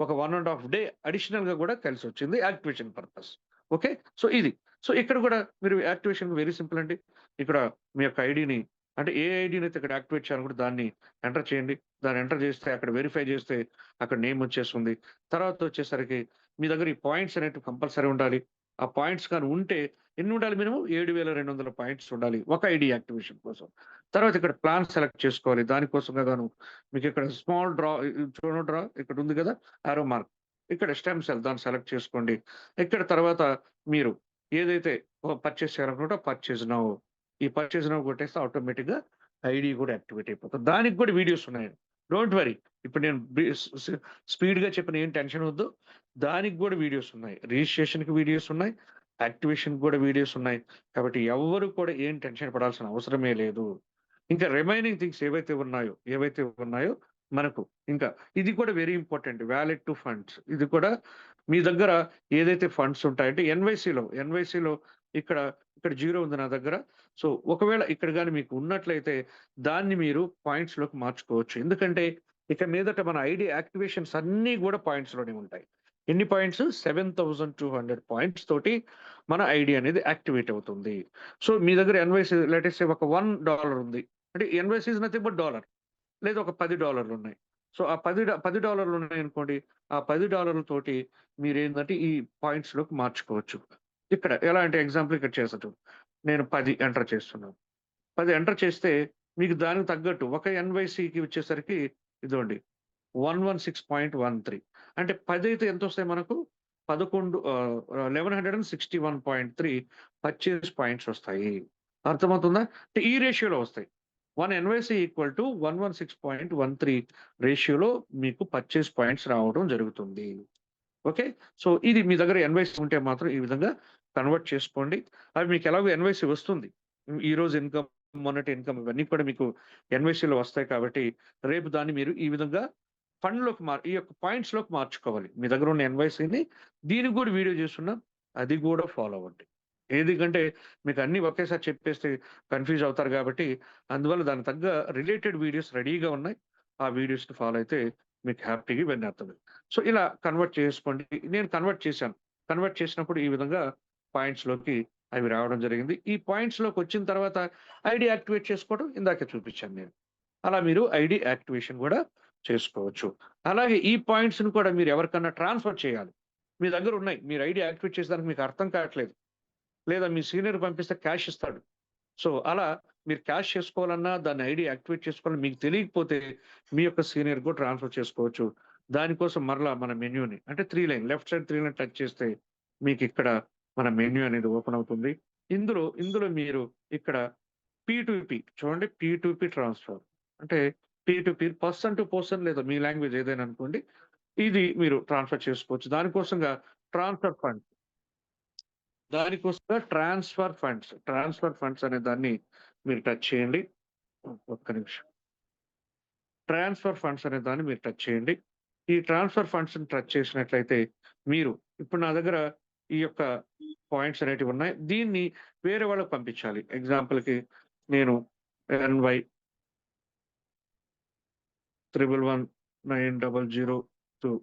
ఒక 1 ½ డే అడిషనల్‌గా కూడా కలిసొచ్చింది యాక్టివేషన్ పర్పస్. ఓకే. సో, ఇది. సో, ఇక్కడ కూడా మీరు యాక్టివేషన్ వెరీ సింపుల్ అండి. ఇక్కడ మీ యొక్క ఐడీని అంటే ఏ ఐడీనైతే ఇక్కడ యాక్టివేట్ చేయాలనుకుంటే దాన్ని ఎంటర్ చేయండి. దాన్ని ఎంటర్ చేస్తే అక్కడ వెరిఫై చేస్తే అక్కడ నేమ్ వచ్చేస్తుంది. తర్వాత వచ్చేసరికి మీ దగ్గర ఈ పాయింట్స్ అనేటివి కంపల్సరీ ఉండాలి. ఆ పాయింట్స్ గాని ఉంటే ఎన్ని ఉండాలి మినిమమ్ 7,200 పాయింట్స్ ఉండాలి. ఒక ఐడీ యాక్టివేషన్ కోసం. తర్వాత ఇక్కడ ప్లాన్ సెలెక్ట్ చేసుకోవాలి. దానికోసంగా గాను మీకిక్కడ స్మాల్ డ్రా చూడండి ఇక్కడ ఉంది గదా! Arrow mark. ఇక్కడ స్టెమ్ సెల్ దాన్ని సెలెక్ట్ చేసుకోండి. ఇక్కడ తర్వాత మీరు ఏదైతే పర్చేజ్ చేయాలనుకుంటే పర్చేజ్ నౌ. ఈ పర్చేజ్ నౌ కొట్టేస్తే ఆటోమేటిక్‌గా ఐడీ కూడా యాక్టివేట్ అయిపోతది. దానికి కూడా వీడియోస్ ఉన్నాయండి. Don't worry. ఇప్పుడు నేను స్పీడ్‌గా చెప్పిన ఏం టెన్షన్ వద్దు. దానికి గూడా వీడియోస్ ఉన్నాయి. రిజిస్ట్రేషన్‌కి వీడియోస్ ఉన్నాయి. యాక్టివేషన్‌కి గూడా వీడియోస్ ఉన్నాయి. కాబట్టి ఎవ్వరు కూడా ఏం టెన్షన్ పడాల్సిన అవసరమే లేదు. ఇంకా రిమైనింగ్ థింగ్స్ ఏవైతే ఉన్నాయో మనకు ఇంకా ఇది కూడా very important. Wallet to funds. ఇది కూడా మీ దగ్గర ఏదైతే ఫండ్స్ ఉంటాయంటే ఎన్‌వైసీలో ఇక్కడ, ఇక్కడ 0 ఉంది నా దగ్గర. సో, ఒకవేళ ఇక్కడ గాని మీకు ఉన్నట్లయితే దాన్ని మీరు పాయింట్స్‌లోకి మార్చుకోవచ్చు. ఎందుకంటే ఇక మీదట మన ఐడీ యాక్టివేషన్స్ అన్నీ గూడా పాయింట్స్‌లోనే ఉంటాయి. ఎన్ని పాయింట్స్? 7,200 పాయింట్స్ తోటి మన ఐడీ అనేది యాక్టివేట్ అవుతుంది. సో, మీ దగ్గర ఎన్‌వైసీ లెట్ అస్ సే ఒక $1 ఉంది. అంటే NYC is nothing but dollar. లేదా ఒక $10 ఉన్నాయి. సో, ఆ $10 ఉన్నాయనుకోండి. ఆ $10 తోటి మీరేందంటే ఈ పాయింట్స్‌లోకి మార్చుకోవచ్చు. ఇక్కడ ఎలా అంటే ఎగ్జాంపుల్ ఇక్కడ చేస్తా చూడు. నేను 10 ఎంటర్ చేస్తున్నాను. 10 ఎంటర్ చేస్తే మీకు దానికి తగ్గట్టు ఒక ఎన్‌వైసీకి వచ్చేసరికి ఇదిగోండి 116.13 అంటే 10 అయితే ఎంతొస్తాయి మనకు? 1161.3 పర్చేజ్ పాయింట్స్ వస్తాయి. అర్థమవుతుందా? అంటే ఈ రేషియోలో వస్తాయి. 1 ఎన్‌వైసీ ఈక్వల్ టు 116.13 రేషియోలో మీకు పర్చేజ్ పాయింట్స్ రావడం జరుగుతుంది. ఓకే. సో, ఇది మీ దగ్గర ఎన్‌వైసీ ఉంటే మాత్రం ఈ విధంగా కన్వర్ట్ చేసుకోండి. అవి మీకు ఎలాగో ఎన్‌వైసీ వస్తుంది. ఈరోజు ఇన్‌కమ్, మొన్నటి ఇన్‌కమ్ ఇవన్నీ కూడా మీకు ఎన్‌వైసీలో వస్తాయి కాబట్టి, రేపు దాన్ని మీరు ఈ విధంగా ఫండ్‌లోకి ఈ యొక్క పాయింట్స్‌లోకి మార్చుకోవాలి. మీ దగ్గర ఉన్న ఎన్‌వైసీని దీనికి గూడా వీడియో చేసున్నా, అది గూడా ఫాలో అవ్వండి. ఎందుకంటే మీకు అన్నీ ఒకేసారి చెప్పేస్తే కన్‌ఫ్యూజ్ అవుతారు గాబట్టి, అందువల్ల దానికి తగ్గ రిలేటెడ్ వీడియోస్ రెడీగా ఉన్నాయి. ఆ వీడియోస్‌ని ఫాలో అయితే మీకు హ్యాపీగా ఇవన్నీ అర్థమవుతాయి. సో, ఇలా కన్వర్ట్ చేసుకోండి. నేను కన్వర్ట్ చేశాను. కన్వర్ట్ చేసినప్పుడు ఈ విధంగా పాయింట్స్‌లోకి అవి రావడం జరిగింది. ఈ పాయింట్స్‌లోకొచ్చిన తర్వాత ఐడీ యాక్టివేట్ చేసుకోవడం ఇందాకే చూపించాను నేను. అలా మీరు ఐడీ యాక్టివేషన్ గూడా చేసుకోవచ్చు. అలాగే ఈ పాయింట్స్‌ని కూడా మీరు ఎవరికన్నా ట్రాన్స్‌ఫర్ చేయాలి. మీ దగ్గర ఉన్నాయి. మీరు ఐడీ యాక్టివేట్ చేసేదానికి మీకు అర్థం కావట్లేదు. లేదా మీ సీనియర్‌కి పంపిస్తే క్యాష్ ఇస్తాడు. సో, అలా మీరు క్యాష్ చేసుకోవాలన్నా, దాన్ని ఐడీ యాక్టివేట్ చేసుకోవాలన్నా మీకు తెలియకపోతే మీ యొక్క సీనియర్‌కి కూడా ట్రాన్స్‌ఫర్ చేసుకోవచ్చు. దానికోసం మరలా మన మెన్యూని అంటే 3 line left side 3 line touch చేస్తే మీకిక్కడ మన మెన్యూ అనేది ఓపెన్ అవుతుంది. ఇందులో మీరు ఇక్కడ పీ2పీ చూడండి పీ2పీ ట్రాన్స్‌ఫర్ అంటే పీ2పీ పర్సన్ టు పర్సన్ లేదా మీ లాంగ్వేజ్ ఏదైనా అనుకోండి. ఇది మీరు ట్రాన్స్‌ఫర్ చేసుకోవచ్చు. దానికోసంగా ట్రాన్స్‌ఫర్ ఫండ్ దానికోసంగా ట్రాన్స్‌ఫర్ ఫండ్స్ అనే దాన్ని మీరు టచ్ చేయండి. ఒక్క నిమిషం. ట్రాన్స్‌ఫర్ ఫండ్స్ అనే దాన్ని మీరు టచ్ చేయండి. ఈ ట్రాన్స్‌ఫర్ ఫండ్స్‌ని టచ్ చేసినట్లయితే మీరు ఇప్పుడు నా దగ్గర ఈ యొక్క పాయింట్స్ అనేటివి ఉన్నాయి. దీన్ని వేరే వాళ్ళకి పంపించాలి. ఎగ్జాంపుల్‌కి నేను ఎన్‌వై 111900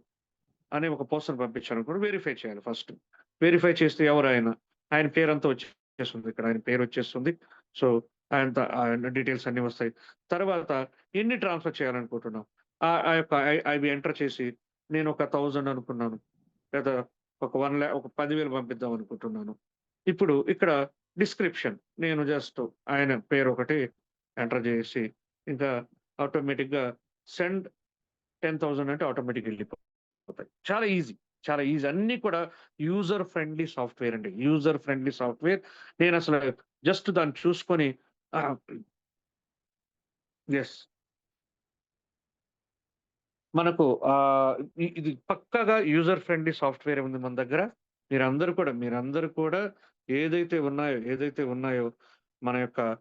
అనే ఒక పర్సన్ పంపించాలనుకోండి. వెరిఫై చేయాలి ఫస్ట్. వెరిఫై చేస్తే ఎవరాయన? ఆయన పేరంతా వచ్చేస్తుంది ఇక్కడ. ఆయన పేరొచ్చేస్తుంది. సో, ఆయన డీటెయిల్స్ అన్నీ వస్తాయి. తర్వాత ఎన్ని ట్రాన్స్‌ఫర్ చేయాలనుకుంటున్నాం? ఆ యొక్క అవి ఎంటర్ చేసి నేనొక 1000 అనుకున్నాను. లేదా ఒక 10,000 పంపిద్దాం అనుకుంటున్నాను. ఇప్పుడు ఇక్కడ డిస్క్రిప్షన్ నేను జస్ట్ ఆయన పేరొకటి ఎంటర్ జేసి ఇంకా ఆటోమేటిక్‌గా సెండ్ 10,000 అంటే ఆటోమేటిక్‌గా ఎళ్ళిపోతాయి. చాలా ఈజీ. చాలా ఈజీ. అన్నీ కూడా యూజర్ ఫ్రెండ్లీ సాఫ్ట్‌వేర్ అండి. User friendly software. నేనసలు జస్ట్ దాన్ని చూసుకొని ఆహ్, యెస్. మనకు ఇది పక్కాగా యూజర్ ఫ్రెండ్లీ సాఫ్ట్‌వేరే ఉంది మన దగ్గర. మీరందరూ కూడా ఏదైతే ఉన్నాయో మన యొక్క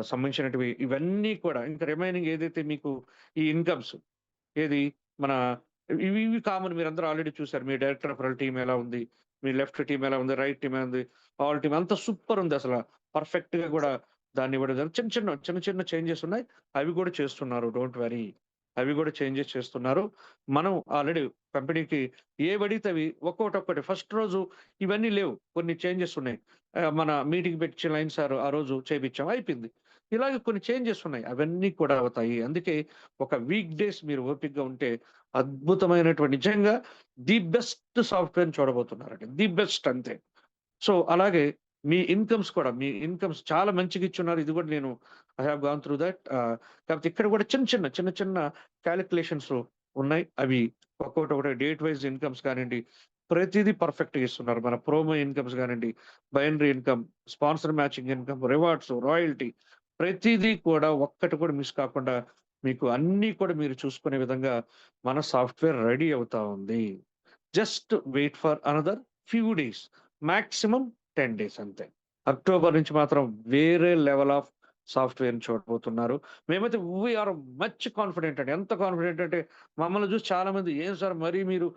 సంబంధించినటివి ఇవన్నీ కూడా ఇంకా రిమైనింగ్ ఏదైతే మీకు ఈ ఇన్‌కమ్స్ ఏది మన ఇవి కామన్ మీరందరూ ఆల్రెడీ చూసారు. మీ డైరెక్టర్ రెఫరల్ టీమ్ ఎలా ఉంది? మీ లెఫ్ట్ టీమ్ ఎలా ఉంది? రైట్ టీమ్ ఎలా ఉంది? ఆల్ టీమ్ అంతా సూపర్ ఉంది అసల. పర్ఫెక్ట్‌గా గూడా దాన్ని ఇవ్వడం చిన్న చిన్న చేంజెస్ ఉన్నాయి. అవి గూడా చేస్తున్నారు. Don't worry. అవి గూడా చేంజెస్ చేస్తున్నారు. మనం ఆల్రెడీ కంపెనీకి ఏవడిగితే అవి ఒక్కొక్కటి ఫస్ట్ రోజు ఇవన్నీ లేవు. కొన్ని చేంజెస్ ఉన్నాయి. మన మీటింగ్ పెట్టించిన లైన్ సార్ ఆ రోజు చేపిచ్చాం అయిపోయింది. ఇలాగ కొన్ని చేంజెస్ ఉన్నాయి. అవన్నీ కూడా అవుతాయి. అందుకే ఒక వీక్ డేస్ మీరు ఓపికగా ఉంటే అద్భుతమైనటువంటి నిజంగా ది బెస్ట్ సాఫ్ట్‌వేర్‌ని చూడబోతున్నారండి. ది బెస్ట్ అంతే. సో, అలాగే మీ ఇన్‌కమ్స్ చాలా మంచిగా ఇచ్చున్నారు. ఇది కూడా నేను I have gone through that. కాకపోతే ఇక్కడ కూడా చిన్న చిన్న కాలిక్యులేషన్స్ ఉన్నాయి. అవి ఒక్కొక్కటి డేట్ వైస్ ఇన్‌కమ్స్ కానియండి, ప్రతీదీ పర్ఫెక్ట్‌గా ఇస్తున్నారు. మన ప్రోమో ఇన్‌కమ్స్ గానియండి, binary income, sponsor matching income, rewards, royalty ప్రతీదీ కూడా ఒక్కటి కూడా మిస్ కాకుండా మీకు అన్నీ కూడా మీరు చూసుకునే విధంగా మన సాఫ్ట్‌వేర్ రెడీ అవుతా ఉంది. Just wait for another few days. Maximum 10 days అంతే. అక్టోబర్ నుంచి మాత్రం వేరే లెవెల్ ఆఫ్ సాఫ్ట్‌వేర్‌ని చూడబోతున్నారు. మేమైతే వి ఆర్ మచ్ కాన్ఫిడెంట్ అండి. ఎంత కాన్ఫిడెంట్ అంటే మమ్మల్ని చూసి చాలామంది "ఏం సార్ మరీ మీరు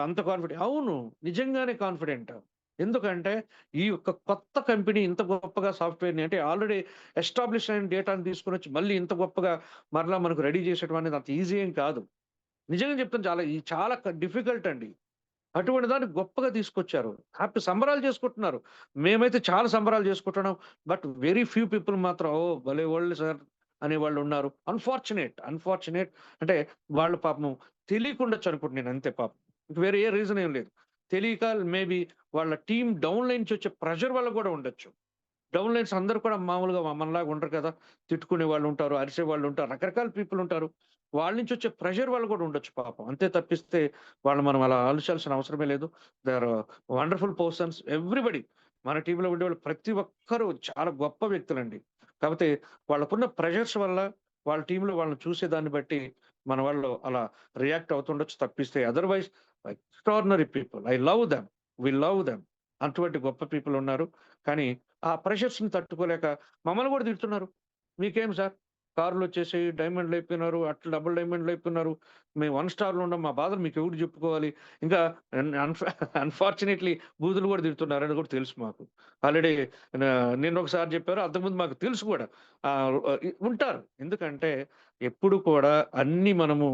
అంత కాన్ఫిడెంట్" అవును. నిజంగానే కాన్ఫిడెంట్. ఎందుకంటే ఈ యొక్క కొత్త కంపెనీ ఇంత గొప్పగా సాఫ్ట్‌వేర్‌ని అంటే ఆల్రెడీ ఎస్టాబ్లిష్ అయిన డేటాని తీసుకొనొచ్చి మళ్ళీ ఇంత గొప్పగా మరలా మనకు రెడీ చేసేయడం అనేది అంత ఈజీ ఏం కాదు. నిజంగా చెప్తాను చాలా డిఫికల్ట్ అండి. అటువంటి దాన్ని గొప్పగా తీసుకొచ్చారు. హ్యాపీ సంబరాలు చేసుకుంటున్నారు. మేమైతే చాలా సంబరాలు చేసుకుంటున్నాం. బట్ వెరీ ఫ్యూ పీపుల్ మాత్రం ఓహ్! భలేవాళ్ళు సార్ అనేవాళ్ళున్నారు. అన్‌ఫార్చునేట్ అంటే వాళ్ళు పాపం తెలియకుండొచ్చు అనుకుంటున్నాను నేను అంతే పాపం. వేరే ఏ రీజన్ ఏం లేదు. తెలియక మేబీ వాళ్ళ టీమ్ డౌన్‌లైన్ నుంచి వచ్చే ప్రెషర్ వల్ల కూడా ఉండొచ్చు. డౌన్‌లైన్స్ అందరూ కూడా మామూలుగా మనలాగా ఉండరు కదా! తిట్టుకునే వాళ్ళుంటారు, అరిసేవాళ్ళుంటారు, రకరకాల పీపుల్ ఉంటారు. వాళ్ళ నుంచి వచ్చే ప్రెషర్ వల్ల కూడా ఉండొచ్చు పాపం. అంతే తప్పిస్తే వాళ్ళు మనం అలా ఆలోచించాల్సిన అవసరమే లేదు. They are wonderful persons everybody. మన టీమ్‌లో ఉండేవాళ్ళు ప్రతి ఒక్కరు చాలా గొప్ప వ్యక్తులండి. కాపోతే వాళ్ళకున్న ప్రెషర్స్ వల్ల వాళ్ళ టీమ్‌లో వాళ్ళని చూసేదాన్ని బట్టి మన వాళ్ళు అలా రియాక్ట్ అవుతుండొచ్చు తప్పిస్తే otherwise extraordinary people. I love them. We love them. అటువంటి గొప్ప పీపుల్ ఉన్నారు. కానీ ఆ ప్రెషర్స్‌ని తట్టుకోలేక మమ్మల్ని గూడా తిడుతున్నారు. "మీకేం సార్ కార్‌లొచ్చేసాయి, డైమండ్‌లయిపోయినారు, అట్లా డబుల్ డైమండ్‌లయిపోయినారు. మేము 1 స్టార్‌లో ఉన్నాం. మా బాధలు మీకెవరికి చెప్పుకోవాలి." ఇంకా అన్‌ఫార్చునేట్‌లీ బూతులు గూడా తిడుతున్నారని గూడా తెలుసు మాకు. ఆల్రెడీ నిన్నొకసారి చెప్పారు. అంతకుముందు మాకు తెలుసు గూడా. ఉంటారు. ఎందుకంటే ఎప్పుడు కూడా అన్నీ మనము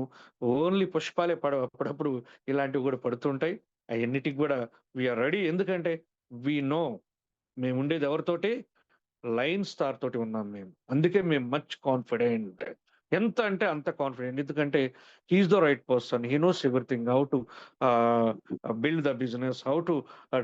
ఓన్లీ పుష్పాలే పడవు. అప్పుడప్పుడు ఇలాంటివి గూడా పడుతుంటాయి. అయన్నిటికి గూడా వి ఆర్ రెడీ. ఎందుకంటే వి నో మేముండేది ఎవరితోటి? లయన్ స్టార్ తోటి ఉన్నాం మేము. అందుకే మేము మచ్ కాన్ఫిడెంట్. ఎంత అంటే అంత కాన్ఫిడెంట్. ఎందుకంటే he is the right person. He knows everything. How to ah, build the business, how to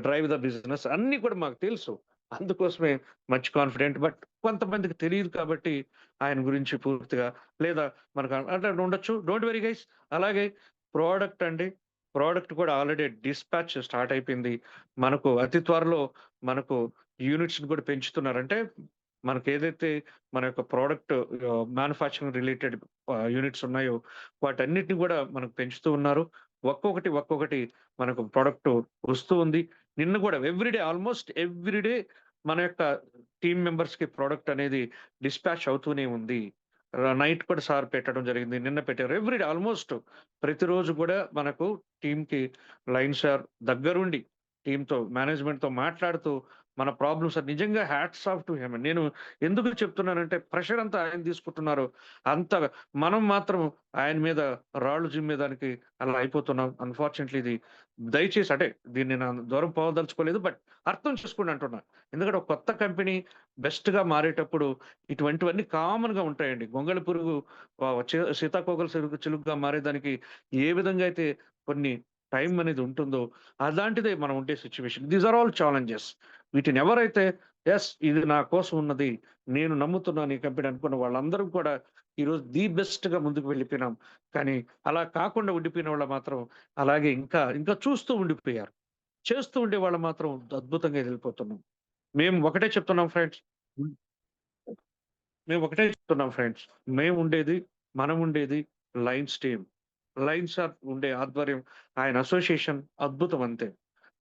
drive the business అన్నీ కూడా మాకు తెలుసు. అందుకోసమే మచ్ కాన్ఫిడెంట్. బట్ కొంతమందికి తెలీదు కాబట్టి ఆయన గురించి పూర్తిగా లేదా మనకు అంటే ఉండొచ్చు. Don't worry guys. అలాగే ప్రొడక్ట్ అండి. ప్రొడక్ట్ కూడా ఆల్రెడీ డిస్పాచ్ స్టార్ట్ అయిపోయింది. మనకు అతి త్వరలో మనకు యూనిట్స్‌ని కూడా పెంచుతున్నారు. అంటే మనకేదైతే మన యొక్క ప్రొడక్ట్ మ్యానుఫ్యాక్చరింగ్ రిలేటెడ్ యూనిట్స్ ఉన్నాయో వాటన్నిటిని గూడా మనకు పెంచుతూ ఉన్నారు. ఒక్కొక్కటి మనకు ప్రొడక్ట్ వస్తూ ఉంది. నిన్న గూడా ఆల్‌మోస్ట్ ఎవ్రీ డే మన యొక్క టీమ్ మెంబర్స్‌కి ప్రొడక్ట్ అనేది డిస్పాచ్ అవుతూనే ఉంది. నైట్ కూడా సార్ పెట్టడం జరిగింది. నిన్న పెట్టారు. ఆల్‌మోస్ట్ ప్రతిరోజు గూడా మనకు టీమ్‌కి లయన్ సార్ దగ్గరుండి టీమ్‌తో మేనేజ్‌మెంట్‌తో మాట్లాడుతూ మన ప్రాబ్లమ్స్ నిజంగా హ్యాట్స్ ఆఫ్ టు హిమ్. నేను ఎందుకు చెప్తున్నానంటే ప్రెషర్ అంతా ఆయన తీసుకుంటున్నారు. అంత మనం మాత్రం ఆయన మీద రాళ్ళు జిమ్మేదానికి అలా అయిపోతున్నాం. అన్‌ఫార్చునేట్‌లీ ఇది దయచేసి అంటే దీన్ని నేను దూరం పోదలుచుకోలేదు. బట్ అర్థం చేసుకోండి అంటున్నా. ఎందుకంటే ఒక కొత్త కంపెనీ బెస్ట్‌గా మారేటప్పుడు ఇటువంటివన్నీ కామన్‌గా ఉంటాయండి. గొంగళి పురుగు సీతాకోకల చిలుకగా మారేదానికి ఏ విధంగా అయితే కొన్ని టైం అనేది ఉంటుందో అలాంటిదే మనం ఉండే situation. These are all challenges. వీటిని ఎవరైతే యెస్ ఇది నా కోసం ఉన్నది. నేను నమ్ముతున్నాను ఈ కంపెనీ అనుకున్న వాళ్ళందరం కూడా ఈరోజు ది బెస్ట్‌గా ముందుకు వెళ్ళిపోయినాం. కానీ అలా కాకుండా ఉండిపోయిన వాళ్ళు మాత్రం అలాగే ఇంకా చూస్తూ ఉండిపోయారు. చేస్తూ ఉండేవాళ్ళు మాత్రం అద్భుతంగా ఎళ్ళిపోతున్నాం. మేము ఒకటే చెప్తున్నాం ఫ్రెండ్స్. హ్మ్. మేము ఒకటే చెప్తున్నాం ఫ్రెండ్స్. మేముండేది, మనముండేది లయన్స్ టీమ్. లయన్స్ ఆర్ ఉండే ఆధ్వర్యం, ఆయన అసోసియేషన్ అద్భుతం అంతే.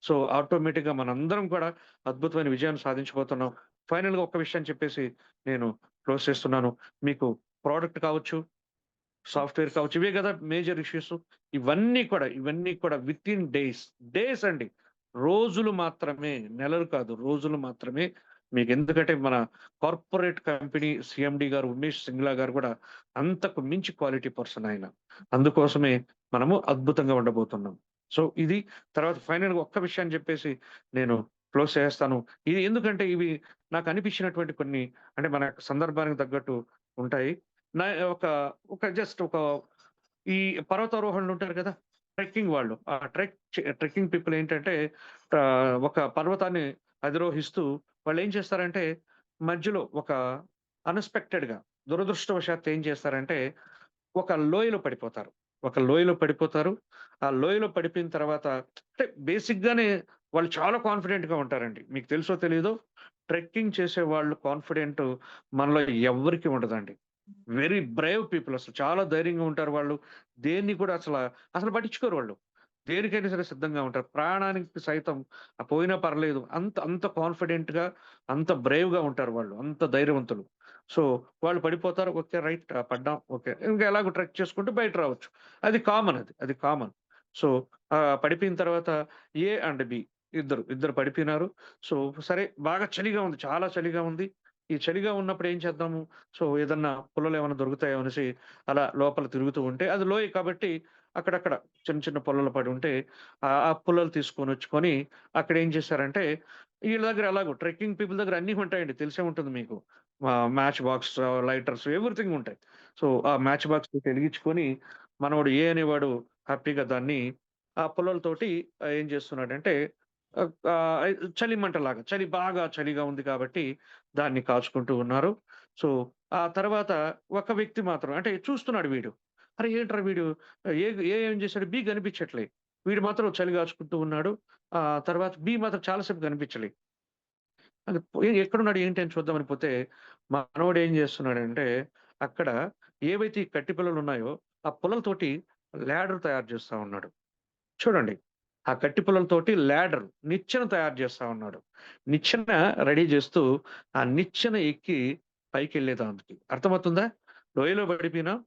సో, ఆటోమేటిక్‌గా మనందరం కూడా అద్భుతమైన విజయాన్ని సాధించబోతున్నాం. ఫైనల్‌గా ఒక్క విషయం చెప్పేసి నేను క్లోజ్ చేస్తున్నాను. మీకు ప్రొడక్ట్ కావచ్చు, సాఫ్ట్‌వేర్ కావచ్చు. ఇవే గదా మేజర్ ఇష్యూస్. ఇవన్నీ కూడా వితిన్ డేస్ అండి. రోజులు మాత్రమే, నెలలు కాదు. రోజులు మాత్రమే. మీకెందుకంటే మన కార్పొరేట్ కంపెనీ సీఎండీ గారు ఉమేష్ సింగ్లా గారు గూడా అంతకు మించి క్వాలిటీ పర్సన్ ఆయన. అందుకోసమే మనము అద్భుతంగా ఉండబోతున్నాం. సో, ఇది తర్వాత ఫైనల్‌గా ఒక్క విషయాన్ని జెప్పేసి నేను క్లోజ్ చేసేస్తాను. ఇది ఎందుకంటే ఇవి నాకు అనిపించినటువంటి కొన్ని అంటే మన సందర్భానికి తగ్గట్టు ఉంటాయి. నా ఒక ఒక జస్ట్ ఒక ఈ పర్వతారోహణలు ఉంటారు కదా! ట్రెక్కింగ్ వాళ్ళు. ఆ ట్రెక్కింగ్ పీపుల్ ఏంటంటే ఒక పర్వతాన్ని అధిరోహిస్తూ వాళ్ళేం చేస్తారంటే మధ్యలో ఒక అన్‌ఎక్స్‌పెక్టెడ్‌గా దురదృష్టవశాత్తు ఏం చేస్తారంటే ఒక లోయలో పడిపోతారు. ఒక లోయలో పడిపోతారు. ఆ లోయలో పడిపోయిన తర్వాత అంటే బేసిక్‌గానే వాళ్ళు చాలా కాన్ఫిడెంట్‌గా ఉంటారండి. మీకు తెలుసో తెలీదో ట్రెక్కింగ్ చేసేవాళ్ళు కాన్ఫిడెంట్ మనలో ఎవ్వరికీ ఉండదండి. వెరీ బ్రేవ్ పీపుల్ అసలు. చాలా ధైర్యంగా ఉంటారు వాళ్ళు. దేన్ని కూడా అసలు పట్టించుకోరు వాళ్ళు. దేనికైనా సరే సిద్ధంగా ఉంటారు. ప్రాణానికి సైతం పోయినా పర్లేదు. అంత అంత కాన్ఫిడెంట్‌గా, అంత బ్రేవ్‌గా ఉంటారు వాళ్ళు. అంత ధైర్యవంతులు. సో, వాళ్ళు పడిపోతారు. ఓకే. రైట్. పడ్డాం. ఓకే. ఇంక ఎలాగో ట్రెక్ చేసుకుంటూ బయట రావచ్చు. అది కామన్. సో, పడిపోయిన తర్వాత ఏ అండ్ బి ఇద్దరు పడిపోయినారు. సో, సరే బాగా చలిగా ఉంది. చాలా చలిగా ఉంది. ఈ చలిగా ఉన్నప్పుడు ఏం చేద్దాము? సో, ఏదన్నా పుల్లలేమన్నా దొరుకుతాయో అనేసి అలా లోపల తిరుగుతూ ఉంటే అది లోయ కాబట్టి అక్కడక్కడ చిన్న చిన్న పుల్లలు పడి ఉంటే ఆ పుల్లలు తీసుకొనొచ్చుకొని అక్కడేం చేశారంటే ఈళ్ళ దగ్గర ఎలాగో ట్రెక్కింగ్ పీపుల్ దగ్గర అన్నీ ఉంటాయండి. తెలిసే ఉంటుంది మీకు. మ్యాచ్ బాక్స్, లైటర్స్ ఎవ్రీథింగ్ ఉంటాయి. సో, ఆ మ్యాచ్ బాక్స్ తోటి ఎలిగించుకొని మనోడు ఏ అనేవాడు హ్యాపీగా దాన్ని ఆ పుల్లలతోటి ఏం చేస్తున్నాడంటే చలిమంటలాగా బాగా చలిగా ఉంది కాబట్టి దాన్ని కాల్చుకుంటూ ఉన్నారు. సో, ఆ తర్వాత ఒక వ్యక్తి మాత్రం అంటే చూస్తున్నాడు వీడు. అరే! ఏంట్రా వీడు ఏం చేశాడు? బి కనిపించట్లే. వీడు మాత్రం చలి కాచుకుంటూ ఉన్నాడు. తర్వాత బి మాత్రం చాలా సేపు కనిపించలే. అది ఎక్కడున్నాడు ఏంటి అని చూద్దామని పోతే, మనోడు ఏం చేస్తున్నాడంటే, అక్కడ ఏవైతే ఈ కట్టి పుల్లలున్నాయో, ఆ పుల్లలతోటి లాడర్ తయారు చేస్తా ఉన్నాడు. చూడండి. ఆ కట్టి పుల్లలతోటి లాడర్ నిచ్చెన తయారు చేస్తా ఉన్నాడు. నిచ్చెన రెడీ చేస్తూ, ఆ నిచ్చెన ఎక్కి పైకెళ్ళేదానికి. అర్థమవుతుందా? లోయలో పడిపోయినాం.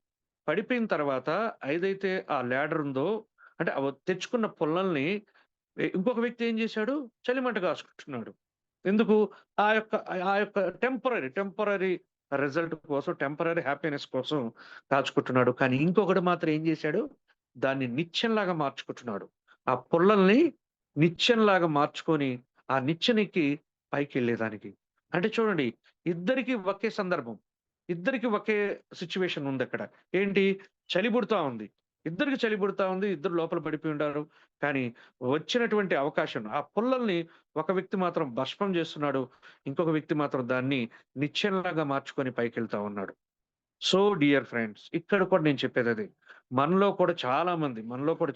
పడిపోయిన తర్వాత ఏదైతే ఆ లాడర్ ఉందో, అంటే తెచ్చుకున్న పుల్లల్ని ఇంకొక వ్యక్తి ఏం చేశాడు? చలిమంట కాసుకుంటున్నాడు. ఎందుకు? ఆ యొక్క టెంపరరీ రిజల్ట్ కోసం, టెంపరరీ హ్యాపీనెస్ కోసం కాచుకుంటున్నాడు. కానీ ఇంకొకడు మాత్రం ఏం చేశాడు? దాన్ని నిచ్చెనలాగా మార్చుకుంటున్నాడు. ఆ పుల్లల్ని నిచ్చెనలాగా మార్చుకొని, ఆ నిచ్చెనెక్కి పైకెళ్ళేదానికి. అంటే చూడండి, ఇద్దరికీ ఒకే సందర్భం. ఇద్దరికీ ఒకే సిట్యుయేషన్ ఉందక్కడ. ఏంటి? చలి పుడతా ఉంది. ఇద్దరికి చలి పుడతా ఉంది. ఇద్దరు లోపల పడిపోయి ఉండారు. కానీ వచ్చినటువంటి అవకాశం ఆ పుల్లల్ని ఒక వ్యక్తి మాత్రం భస్మం చేస్తున్నాడు. ఇంకొక వ్యక్తి మాత్రం దాన్ని నిచ్చెనలాగా మార్చుకొని పైకెళ్తా ఉన్నాడు. సో డియర్ ఫ్రెండ్స్, ఇక్కడ కూడా నేను చెప్పేదదే. మనలో కూడా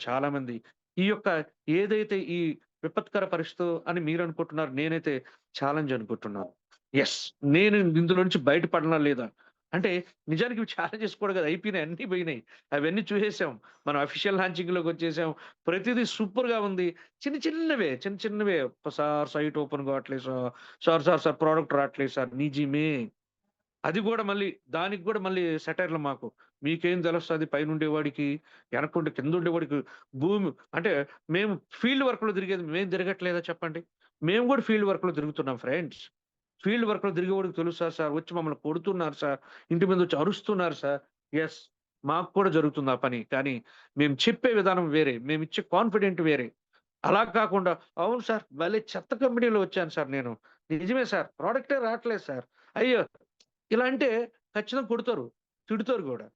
చాలా మంది ఈ యొక్క ఏదైతే ఈ విపత్కర పరిస్థితో అని మీరనుకుంటున్నారు, నేనైతే ఛాలెంజ్ అనుకుంటున్నాను. యెస్. నేను ఇందులో నుంచి బయటపడనా లేదా? అంటే నిజానికి ఇవి ఛాలెంజెస్ కూడా కాదు. అయిపోయినాయి. అన్నీ పోయినాయి. అవన్నీ చూసేసాం. మనం అఫీషియల్ లాంచింగ్‌లోకొచ్చేసాం. ప్రతిదీ సూపర్‌గా ఉంది. చిన్న చిన్నవే సార్ సైట్ ఓపెన్ కావట్లేదు సార్ ప్రొడక్ట్ రావట్లేదు సార్. నిజమే. అది గూడా మళ్ళీ దానికి గూడా మళ్ళీ సెటైర్‌లు మాకు. మీకేం తెలుస్తది పైనుండేవాడికి, ఎనకుండి కిందుండేవాడికి భూమి అంటే మేము ఫీల్డ్ వర్క్‌లో తిరిగేది మేము తిరగట్లేదా చెప్పండి? మేము గూడా ఫీల్డ్ వర్క్‌లో తిరుగుతున్నాం ఫ్రెండ్స్. ఫీల్డ్ వర్క్‌లో తిరిగేవాడికి తెలుసా సార్ వచ్చి మమ్మల్ని కొడుతున్నారు సార్. ఇంటి మీదొచ్చి అరుస్తున్నారు సార్. యెస్. మాకు కూడా జరుగుతుంది ఆ పని. కానీ మేము చెప్పే విధానం వేరే. మేమిచ్చే కాన్ఫిడెంట్ వేరే. అలా కాకుండా అవును సార్ భలే చెత్త కంపెనీలో వచ్చాను సార్ నేను. నిజమే సార్ ప్రొడక్టే రాట్లేదు సార్. అయ్యో! ఇలా అంటే ఖచ్చితంగా కొడతారు. తిడతారు గూడా.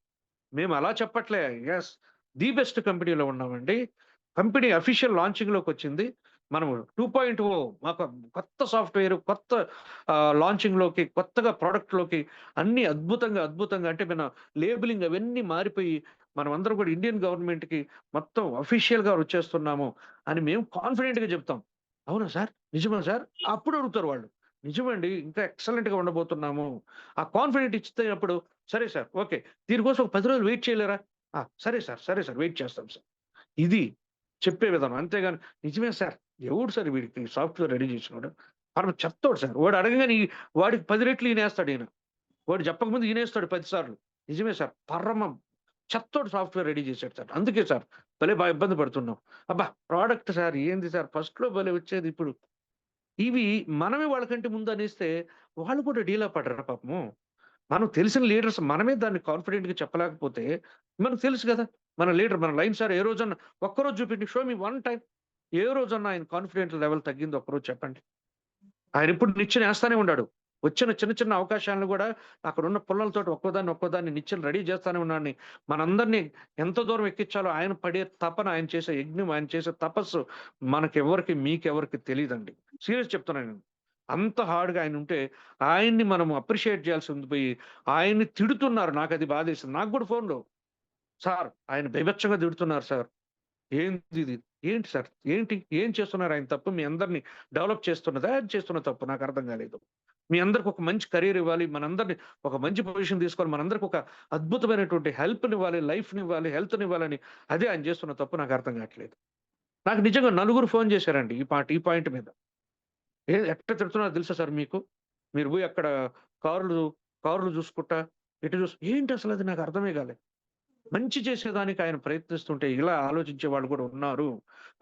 మేము అలా చెప్పట్లే. యెస్. ది బెస్ట్ కంపెనీలో ఉన్నామండి. కంపెనీ అఫీషియల్ లాంచింగ్‌లోకొచ్చింది. మనము 2.0 మాకు కొత్త సాఫ్ట్‌వేర్, కొత్త లాంచింగ్‌లోకి, కొత్తగా ప్రొడక్ట్‌లోకి అన్నీ అద్భుతంగా అంటే మన లేబెలింగ్ అవన్నీ మారిపోయి, మనమందరం కూడా ఇండియన్ గవర్నమెంట్‌కి మొత్తం అఫీషియల్‌గా వచ్చేస్తున్నాము అని మేము కాన్ఫిడెంట్‌గా చెప్తాం. అవునా సార్? నిజమా సార్? అప్పుడు అడుగుతారు వాళ్ళు. నిజమండి. ఇంకా ఎక్సలెంట్‌గా ఉండబోతున్నాము. ఆ కాన్ఫిడెంట్ ఇచ్చినప్పుడు సరే సార్. ఓకే. దీనికోసం ఒక 10 రోజులు వెయిట్ చేయలేరా? సరే సార్. వెయిట్ చేస్తాం సార్. ఇది చెప్పే విధానం. అంతేగాని నిజమే సార్. ఎవడు సార్ వీడికి సాఫ్ట్‌వేర్ రెడీ చేసినోడు? పరమ చెత్తోడు సార్. వాడు అడగగానే వాడికి 10 రెట్లు ఈనేస్తాడు ఈయన. వాడు చెప్పకముందు ఈనేస్తాడు 10 సార్లు. నిజమే సార్. పరమ చెత్తోడు సాఫ్ట్‌వేర్ రెడీ చేసాడు సార్. అందుకే సార్ భలే ఇబ్బంది పడుతున్నాం. అబ్బా! ప్రొడక్ట్ సార్ ఏంది సార్ ఫస్ట్‌లో భలే వచ్చేది ఇప్పుడు. ఇవి మనమే వాళ్ళకంటే ముందు అనేస్తే వాళ్ళు కూడా డీలా పడరా పాపము. మనం తెలిసిన లీడర్స్ మనమే దాన్ని కాన్ఫిడెంట్‌గా చెప్పలేకపోతే, మనకు తెలుసు గదా! మన లీడర్ మన లైన్ సార్ ఏ రోజన్నా ఒక్కరోజు చూపిండి. Show me one time. ఏ రోజన్నా ఆయన కాన్ఫిడెన్స్ లెవెల్ తగ్గింది ఒక్కరోజు చెప్పండి. ఆయనెప్పుడు నిచ్చెనేస్తానే ఉండాడు. వచ్చిన చిన్న అవకాశాలను గూడా అక్కడున్న పుల్లలతోటి ఒక్కోదాన్ని నిచ్చెన రెడీ చేస్తానే ఉన్నాడని, మనందరిని ఎంత దూరం ఎక్కించాలో ఆయన పడే తపన, ఆయన చేసే యజ్ఞం, ఆయన చేసే తపస్సు మీకెవరికి తెలీదండి. సీరియస్ చెప్తున్నాను నేను. అంత హార్డ్‌గా ఆయనుంటే, ఆయన్ని మనం అప్రిషియేట్ చేయాల్సింది పోయి, ఆయన్ని తిడుతున్నారు. నాకది బాధేసింది. నాకు గూడా ఫోన్‌లో, "సార్ ఆయన బీభత్సంగా తిడుతున్నారు సార్." ఏందిది? ఏంటి సార్? ఏంటి? ఏం చేస్తున్నారు ఆయన తప్పు? మీ అందరిని డెవలప్ చేస్తున్నదా? అది చేస్తున్న తప్పు? నాకర్థం కాలేదు. మీ అందరికి ఒక మంచి కెరియర్ ఇవ్వాలి. మనందరిని ఒక మంచి పొజిషన్ తీసుకోవాలి. మనందరికి ఒక అద్భుతమైనటువంటి హెల్ప్‌నివ్వాలి, లైఫ్‌నివ్వాలి, హెల్త్‌నివ్వాలని అదే ఆయన చేస్తున్న తప్పు నాకర్థం కావట్లేదు. నాకు నిజంగా నలుగురు ఫోను చేశారండి ఈ పాయింట్ మీద. ఎట్ట తిడుతున్నారో తెలుసా సార్ మీకు? మీరు పోయి అక్కడ కార్లు, కార్లు చూసుకుంటా, ఏంటసలది నాకు అర్థమే కాలే. మంచి చేసేదానికి ఆయన ప్రయత్నిస్తుంటే ఇలా ఆలోచించే వాళ్ళు కూడా ఉన్నారు.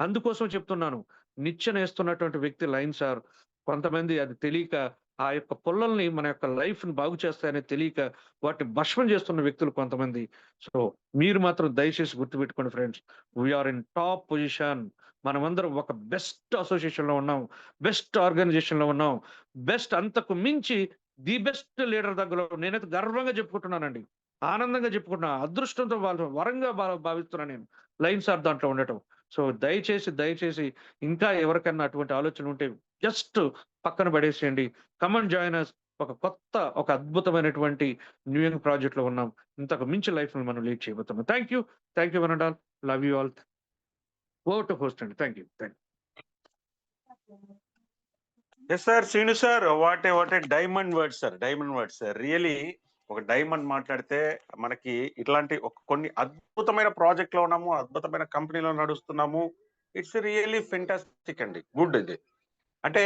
అందుకోసం చెప్తున్నాను. నిచ్చెనేస్తున్నటువంటి వ్యక్తి లైన్ సార్. కొంతమంది అది తెలియక ఆ యొక్క పుల్లల్ని మన యొక్క లైఫ్‌ని బాగు చేస్తాయని తెలియక వాటిని భస్మం చేస్తున్న వ్యక్తులు కొంతమంది. సో, మీరు మాత్రం దయచేసి గుర్తుపెట్టుకోండి friends. We are in top position. మనమందరం ఒక బెస్ట్ అసోసియేషన్‌లో ఉన్నాం. బెస్ట్ ఆర్గనైజేషన్‌లో ఉన్నాం. బెస్ట్ అంతకు మించి ది బెస్ట్ లీడర్ దగ్గర నేనైతే గర్వంగా చెప్పుకుంటున్నానండి. ఆనందంగా చెప్పుకుంటున్నా. అదృష్టంతో వాళ్ళు వరంగా భావిస్తున్నా నేను. లయన్ సార్ దాంట్లో ఉండటం. సో, దయచేసి ఇంకా ఎవరికన్నా అటువంటి ఆలోచన ఉంటే జస్ట్ పక్కన పడేసేయండి. Come and join us. ఒక అద్భుతమైనటువంటి న్యూ యంగ్ ప్రాజెక్ట్‌లో ఉన్నాం. ఇంతకు మించి లైఫ్‌ని మనం లీడ్ చేయబోతున్నాం. Thank you. Thank you one and all. Love you all. Over to host అండి. Thank you. Yes sir, Srinu sir, what a diamond word sir, diamond word sir. Really ఒక డైమండ్ మాట్లాడితే మనకి ఇట్లాంటి కొన్ని అద్భుతమైన ప్రాజెక్ట్ లో ఉన్నాము, అద్భుతమైన కంపెనీలో నడుస్తున్నాము. ఇట్స్ రియల్లీ ఫెంటాస్టిక్ అండి, గుడ్ ఇది. అంటే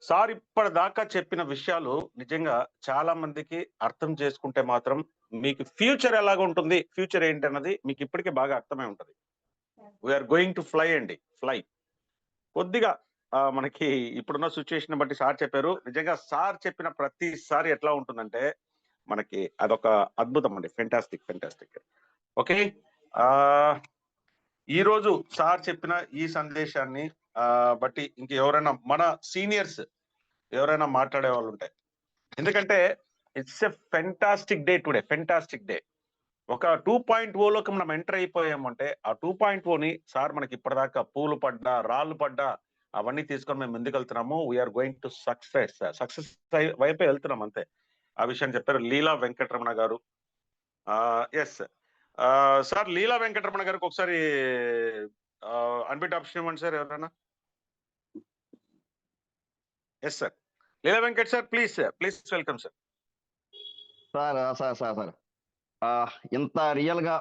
సార్ ఇప్పటిదాకా చెప్పిన విషయాలు నిజంగా చాలా మందికి అర్థం చేసుకుంటే మాత్రం మీకు ఫ్యూచర్ ఎలాగ ఉంటుంది, ఫ్యూచర్ ఏంటన్నది మీకు ఇప్పటికే బాగా అర్థమై ఉంటది. వీఆర్ గోయింగ్ టు ఫ్లై అండి, ఫ్లై. కొద్దిగా మనకి ఇప్పుడున్న సిచ్యుయేషన్ బట్టి సార్ చెప్పారు. నిజంగా సార్ చెప్పిన ప్రతిసారి ఎట్లా ఉంటుందంటే మనకి అదొక అద్భుతం అండి, ఫెంటాస్టిక్. ఓకే, ఈ రోజు సార్ చెప్పిన ఈ సందేశాన్ని బట్టి ఇంకెవరైనా మన సీనియర్స్ ఎవరైనా మాట్లాడే వాళ్ళు ఉంటే, ఎందుకంటే it's a fantastic day today, fantastic day. ఒక 2.0లోకి మనం ఎంటర్ అయిపోయామంటే ఆ 2.0ని సార్ మనకి ఇప్పటిదాకా పూలు పడ్డా రాళ్ళు పడ్డా అవన్నీ తీసుకొని మేము ముందుకు వెళ్తున్నాము. వీఆర్ గోయింగ్ టు సక్సెస్ వైపే వెళ్తున్నాం అంతే. ఆ విషయాన్ని చెప్పారు లీలా వెంకటరమణ గారు. ఎస్ సార్, లీలా వెంకటరమణ గారికి ఒకసారి అన్బిట్ ఆప్షన్ ఇవ్వండి సార్ ఎవరైనా. Yes sir, Leela Venkat sir, please welcome sir. Sir ఇంత రియల్ గా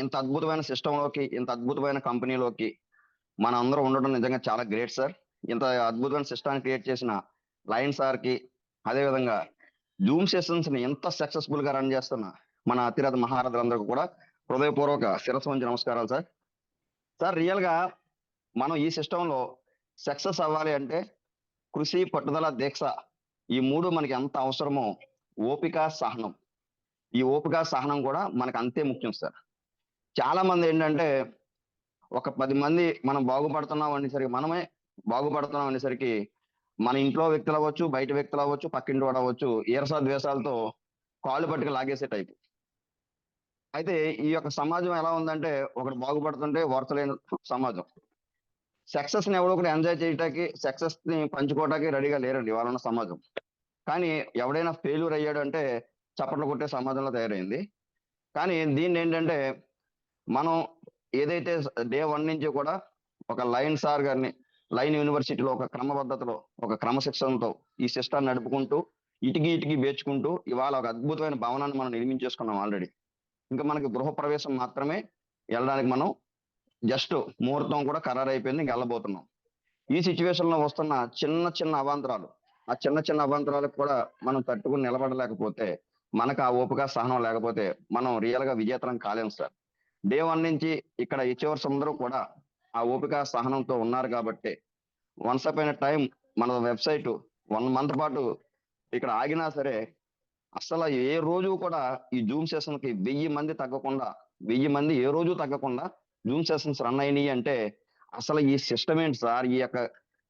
ఇంత అద్భుతమైన సిస్టంలోకి, ఇంత అద్భుతమైన కంపెనీలోకి మన అందరం ఉండడం నిజంగా చాలా గ్రేట్ సార్. ఇంత అద్భుతమైన సిస్టాన్ని క్రియేట్ చేసిన లయన్ సార్ కి, అదేవిధంగా జూమ్ సెషన్స్ ని ఎంత సక్సెస్ఫుల్ గా రన్ చేస్తున్న మన అతిరథ మహారథులందరికీ కూడా హృదయపూర్వక శిరస్సు వంచి నమస్కారాలు సార్. సార్ రియల్ గా మనం ఈ సిస్టంలో సక్సెస్ అవ్వాలి అంటే కృషి, పట్టుదల, దీక్ష ఈ మూడు మనకి ఎంత అవసరమో ఓపిక, సహనం, ఈ ఓపిక సహనం కూడా మనకు అంతే ముఖ్యం సార్. చాలా మంది ఏంటంటే ఒక 10 మంది మనం బాగుపడుతున్నాం అనేసరికి, మనమే బాగుపడుతున్నాం అనేసరికి మన ఇంట్లో వ్యక్తులు అవ్వచ్చు, బయట వ్యక్తులు అవ్వచ్చు, పక్కింటి వాడు అవ్వచ్చు, ఈర్షా ద్వేషాలతో కాళ్ళు పట్టుకు లాగేసే టైపు. అయితే ఈ యొక్క సమాజం ఎలా ఉందంటే ఒకటి బాగుపడుతుంటే ఓర్చలేని సమాజం. సక్సెస్ ని ఎవడో ఒకటి ఎంజాయ్ చేయటానికి, సక్సెస్ ని పంచుకోవడానికి రెడీగా లేరండి వాళ్ళన్న సమాజం. కానీ ఎవడైనా ఫెయిల్యూర్ అయ్యాడు అంటే చప్పట్లు కొట్టే సమాజంలో తయారైంది. కానీ దీన్ని ఏంటంటే మనం ఏదైతే డే 1 నుంచి కూడా ఒక లయన్ సార్ గారిని, లయన్ యూనివర్సిటీలో ఒక క్రమబద్ధతలో, ఒక క్రమశిక్షణతో ఈ సిస్టాన్ని నడుపుకుంటూ ఇటికి వేర్చుకుంటూ ఇవాళ ఒక అద్భుతమైన భవనాన్ని మనం నిర్మించేసుకున్నాం ఆల్రెడీ. ఇంకా మనకి గృహ ప్రవేశం మాత్రమే వెళ్ళడానికి మనం జస్ట్ ముహూర్తం కూడా ఖరారు అయిపోయింది, ఇంకా వెళ్ళబోతున్నాం. ఈ సిచ్యువేషన్ లో వస్తున్న చిన్న అవాంతరాలు, ఆ చిన్న అవాంతరాలకు కూడా మనం తట్టుకుని నిలబడలేకపోతే, మనకు ఆ ఓపిక సహనం లేకపోతే మనం రియల్ గా విజేతలం కాలేం సార్. డే 1 నుంచి ఇక్కడ అచీవర్స్ అందరూ కూడా ఆ ఓపిక సహనంతో ఉన్నారు కాబట్టి వన్స్ అప్ అయిన టైం మన వెబ్సైట్ 1 మంత్ పాటు ఇక్కడ ఆగినా సరే అసలు ఏ రోజు కూడా ఈ జూమ్ సెషన్ కి 1000 మంది తగ్గకుండా, 1000 మంది ఏ రోజు తగ్గకుండా జూమ్ సెషన్స్ రన్ అయినాయి అంటే అసలు ఈ సిస్టమ్ ఏంటి సార్,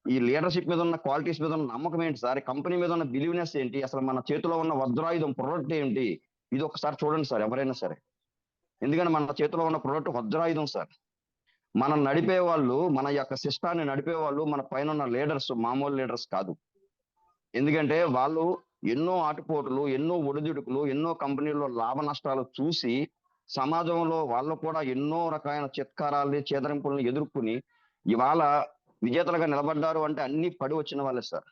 ఈ లీడర్షిప్ మీద ఉన్న క్వాలిటీస్ మీద ఉన్న నమ్మకం ఏంటి సార్, కంపెనీ మీద ఉన్న బిలీవ్నెస్ ఏంటి, అసలు మన చేతిలో ఉన్న వజ్రాయుధం ప్రొడక్ట్ ఏంటి, ఇది ఒకసారి చూడండి సార్ ఎవరైనా సరే. ఎందుకంటే మన చేతిలో ఉన్న ప్రొడక్ట్ వజ్రాయుధం సార్. మనం నడిపే వాళ్ళు, మన యొక్క సిస్టాన్ని నడిపే వాళ్ళు, మన పైన ఉన్న లీడర్స్ మామూలు లీడర్స్ కాదు. ఎందుకంటే వాళ్ళు ఎన్నో ఆటుపోటులు, ఎన్నో ఒడిదుడుకులు, ఎన్నో కంపెనీల్లో లాభ నష్టాలు చూసి సమాజంలో వాళ్ళు కూడా ఎన్నో రకాల చిత్కారాల్ని, చేదరింపుల్ని ఎదుర్కొని ఇవాళ విజేతలుగా నిలబడ్డారు అంటే అన్ని పడి వచ్చిన వాళ్ళే సార్.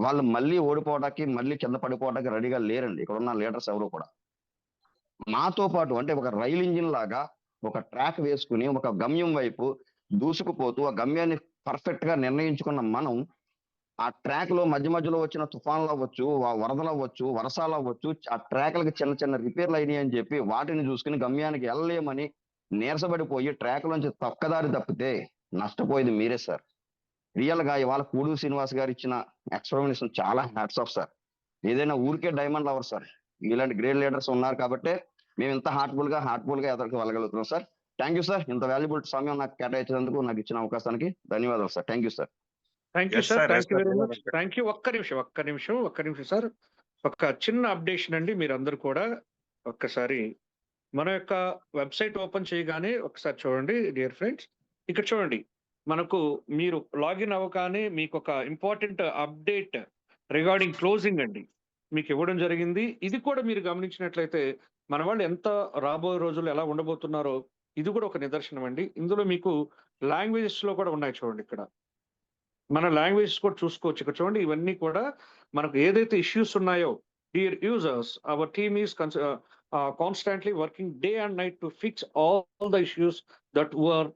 వాళ్ళు మళ్ళీ ఓడిపోవడానికి, మళ్ళీ కింద పడిపోవడానికి రెడీగా లేరండి ఇక్కడ ఉన్న లీడర్స్ ఎవరు కూడా. మాతో పాటు అంటే ఒక రైలు ఇంజిన్ లాగా ఒక ట్రాక్ వేసుకుని ఒక గమ్యం వైపు దూసుకుపోతూ ఆ గమ్యాన్ని పర్ఫెక్ట్ గా నిర్ణయించుకున్న మనం ఆ ట్రాక్ లో మధ్యలో వచ్చిన తుఫాన్లు అవ్వచ్చు, వరదలు అవ్వచ్చు, వర్షాలు అవ్వచ్చు, ఆ ట్రాక్లకి చిన్న రిపేర్లు అయినాయి అని చెప్పి వాటిని చూసుకుని గమ్యానికి వెళ్ళలేమని నీరసపడిపోయి ట్రాక్ నుంచి తొక్కదారి తప్పితే నష్టపోయేది మీరే సార్. రియల్ గా ఇవాళ కూడూరు శ్రీనివాస్ గారు ఇచ్చిన ఎక్స్ప్లెనేషన్ చాలా హ్యాట్స్ ఆఫ్ సార్. ఏదైనా ఊరికే డైమండ్ లవర్ సార్. ఇలాంటి గ్రేట్ లీడర్స్ ఉన్నారు కాబట్టి మేము ఇంత హార్ట్ఫుల్ గా ఎదురుకు వెళ్ళగలుగుతున్నాం సార్. Thank you sir. ఇంత వాల్యుబుల్ సమయం నాకు కేటాయించినందుకు, నాకు ఇచ్చిన అవకాశానికి ధన్యవాదాలు sir. Thank you sir. Thank you sir. Thank you very much. Thank you. ఒక్క నిమిషం సార్. ఒక చిన్న అప్డేషన్ అండి. మీరందరూ కూడా ఒక్కసారి మన యొక్క వెబ్సైట్ ఓపెన్ చేయగానే ఒకసారి చూడండి డియర్ ఫ్రెండ్స్. ఇక్కడ చూడండి, మనకు మీరు లాగిన్ అవ్వగానే మీకు ఒక ఇంపార్టెంట్ అప్డేట్ రిగార్డింగ్ క్లోజింగ్ అండి. మీకు ఇవ్వడం జరిగింది. ఇది కూడా మీరు గమనించినట్లయితే మన వాళ్ళు ఎంత రాబోయే రోజుల్లో ఎలా ఉండబోతున్నారో ఇది కూడా ఒక నిదర్శనం అండి. ఇందులో మీకు లాంగ్వేజెస్‌లో కూడా ఉన్నాయి చూడండి ఇక్కడ. మన లాంగ్వేజెస్ కూడా చూసుకోవచ్చు. ఇక్కడ చూడండి ఇవన్నీ కూడా మనకు ఏదైతే ఇష్యూస్ ఉన్నాయో, dear users our team is constantly working day and night to fix all the issues that were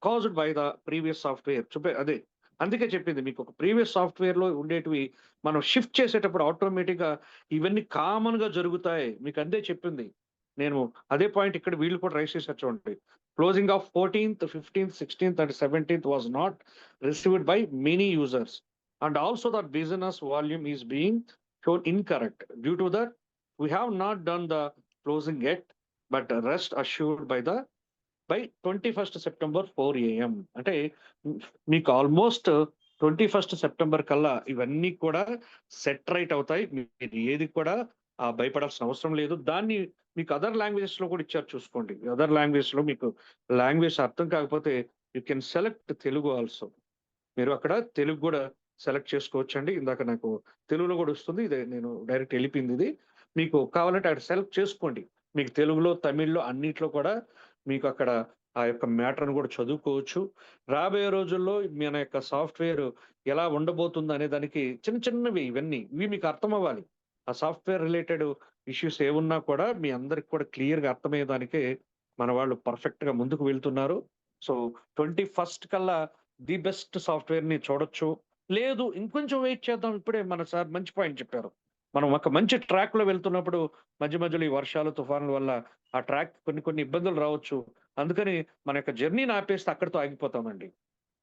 caused by the previous software. అదే అందుకే చెప్పింది మీకు ఒక ప్రీవియస్ సాఫ్ట్‌వేర్‌లో ఉండేటివి మనం షిఫ్ట్ చేసేటప్పుడు ఆటోమేటిక్‌గా ఇవన్నీ కామన్‌గా జరుగుతాయి. మీకు అదే చెప్పింది. నేను అదే పాయింట్ ఇక్కడ వీళ్ళు కూడా రైజ్ చేశారు చూడండి. Closing of 14th, 15th, 16th and 17th was not received by many users, and also that business volume is being shown incorrect. Due to that, we have not done the closing yet, but rest assured by 21st September 4 AM. అంటే మీకు almost 21st September కల్లా ఇవన్నీ కూడా set right అవుతాయి. మీరు ఏది కూడా భయపడాల్సిన అవసరం లేదు. దాన్ని మీకు అదర్ లాంగ్వేజెస్‌లో కూడా ఇచ్చారు చూసుకోండి. అదర్ లాంగ్వేజ్‌లో మీకు లాంగ్వేజ్ అర్థం కాకపోతే you can select Telugu also. మీరు అక్కడ తెలుగు కూడా సెలెక్ట్ చేసుకోవచ్చండి. ఇందాక నాకు తెలుగులో కూడా వస్తుంది. ఇదే నేను డైరెక్ట్ వెళ్ళిపోయింది ఇది. మీకు కావాలంటే అక్కడ సెలెక్ట్ చేసుకోండి. మీకు తెలుగులో, తమిళ్‌లో అన్నిట్లో కూడా మీకు అక్కడ ఆ యొక్క మ్యాటర్‌ని కూడా చదువుకోవచ్చు. రాబోయే రోజుల్లో మన యొక్క సాఫ్ట్‌వేర్ ఎలా ఉండబోతుంది అనే దానికి చిన్న చిన్నవి ఇవన్నీ. ఇవి మీకు అర్థం అవ్వాలి. ఆ సాఫ్ట్‌వేర్ రిలేటెడ్ ఇష్యూస్ ఏమున్నా కూడా మీ అందరికి కూడా క్లియర్‌గా అర్థమయ్యేదానికే మన వాళ్ళు పర్ఫెక్ట్‌గా ముందుకు వెళ్తున్నారు. సో 21st కల్లా ది బెస్ట్ సాఫ్ట్‌వేర్‌ని చూడొచ్చు. లేదు ఇంకొంచెం వెయిట్ చేద్దాం. ఇప్పుడే మన సార్ మంచి పాయింట్ చెప్పారు. మనం ఒక మంచి ట్రాక్‌లో వెళ్తున్నప్పుడు మధ్య మధ్యలో ఈ వర్షాలు, తుఫానుల వల్ల ఆ ట్రాక్ కొన్ని ఇబ్బందులు రావచ్చు. అందుకని మన యొక్క జర్నీని ఆపేస్తే అక్కడితో ఆగిపోతామండి.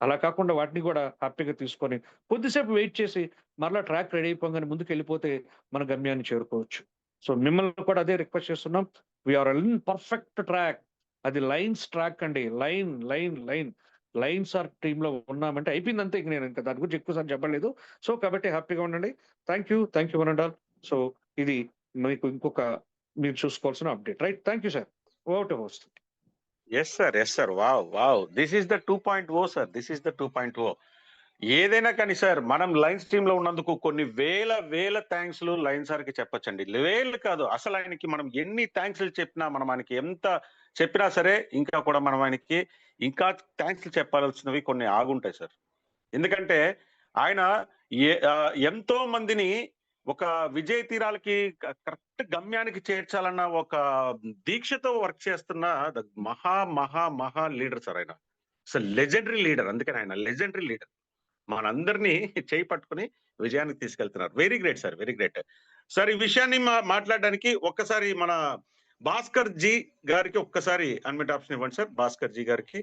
అలా కాకుండా వాటిని కూడా హ్యాపీగా తీసుకొని కొద్దిసేపు వెయిట్ చేసి మరలా ట్రాక్ రెడీ అయిపోగానే ముందుకెళ్ళిపోతే మన గమ్యాన్ని చేరుకోవచ్చు. సో మిమ్మల్ని కూడా అదే రిక్వెస్ట్ చేస్తున్నాం. We are in perfect track. అది లైన్స్ ట్రాక్ అండి. లైన్స్ ఆర్ టీమ్‌లో ఉన్నామంటే అయిపోయింది అంతే. ఇంక నేను దాని గురించి ఎక్కువ సార్లు చెప్పలేదు. సో కాబట్టి హ్యాపీగా ఉండండి. Thank you one and all. So ఇది మీకు ఇంకొక మీరు చూసుకోవాల్సిన update. Right. Thank you sir. Over to host. Yes sir. Wow. This is the 2.0 sir. This is the 2.0. ఏదైనా కానీ సార్ మనం లయన్స్ టీమ్ లో ఉన్నందుకు కొన్ని వేల థ్యాంక్స్‌లు లయన్ సార్‌కి చెప్పొచ్చండి. వేలు కాదు. అసలు ఆయనకి మనం ఎన్ని థ్యాంక్స్‌లు చెప్పినా మనం ఆయనకి ఎంత చెప్పినా సరే ఇంకా కూడా మనం ఆయనకి ఇంకా థ్యాంక్స్‌లు చెప్పాల్సినవి కొన్ని ఆగుంటాయి సార్. ఎందుకంటే ఆయన ఎంతో మందిని ఒక విజయ తీరాలకి కరెక్ట్ గమ్యానికి చేర్చాలన్న ఒక దీక్షతో వర్క్ చేస్తున్న మహా లీడర్ సార్ ఆయన. అసలు లెజెండరీ లీడర్. అందుకని ఆయన లెజెండరీ లీడర్. మనందరినీ చేయి పట్టుకుని విజయానికి తీసుకెళ్తున్నారు. Very great sir. Very great. Sir ఈ విషయాన్ని మాట్లాడడానికి ఒక్కసారి మన భాస్కర్ జీ గారికి ఒక్కసారి అన్మిట్ ఆప్షన్ ఇవ్వండి సార్. భాస్కర్ జీ గారికి.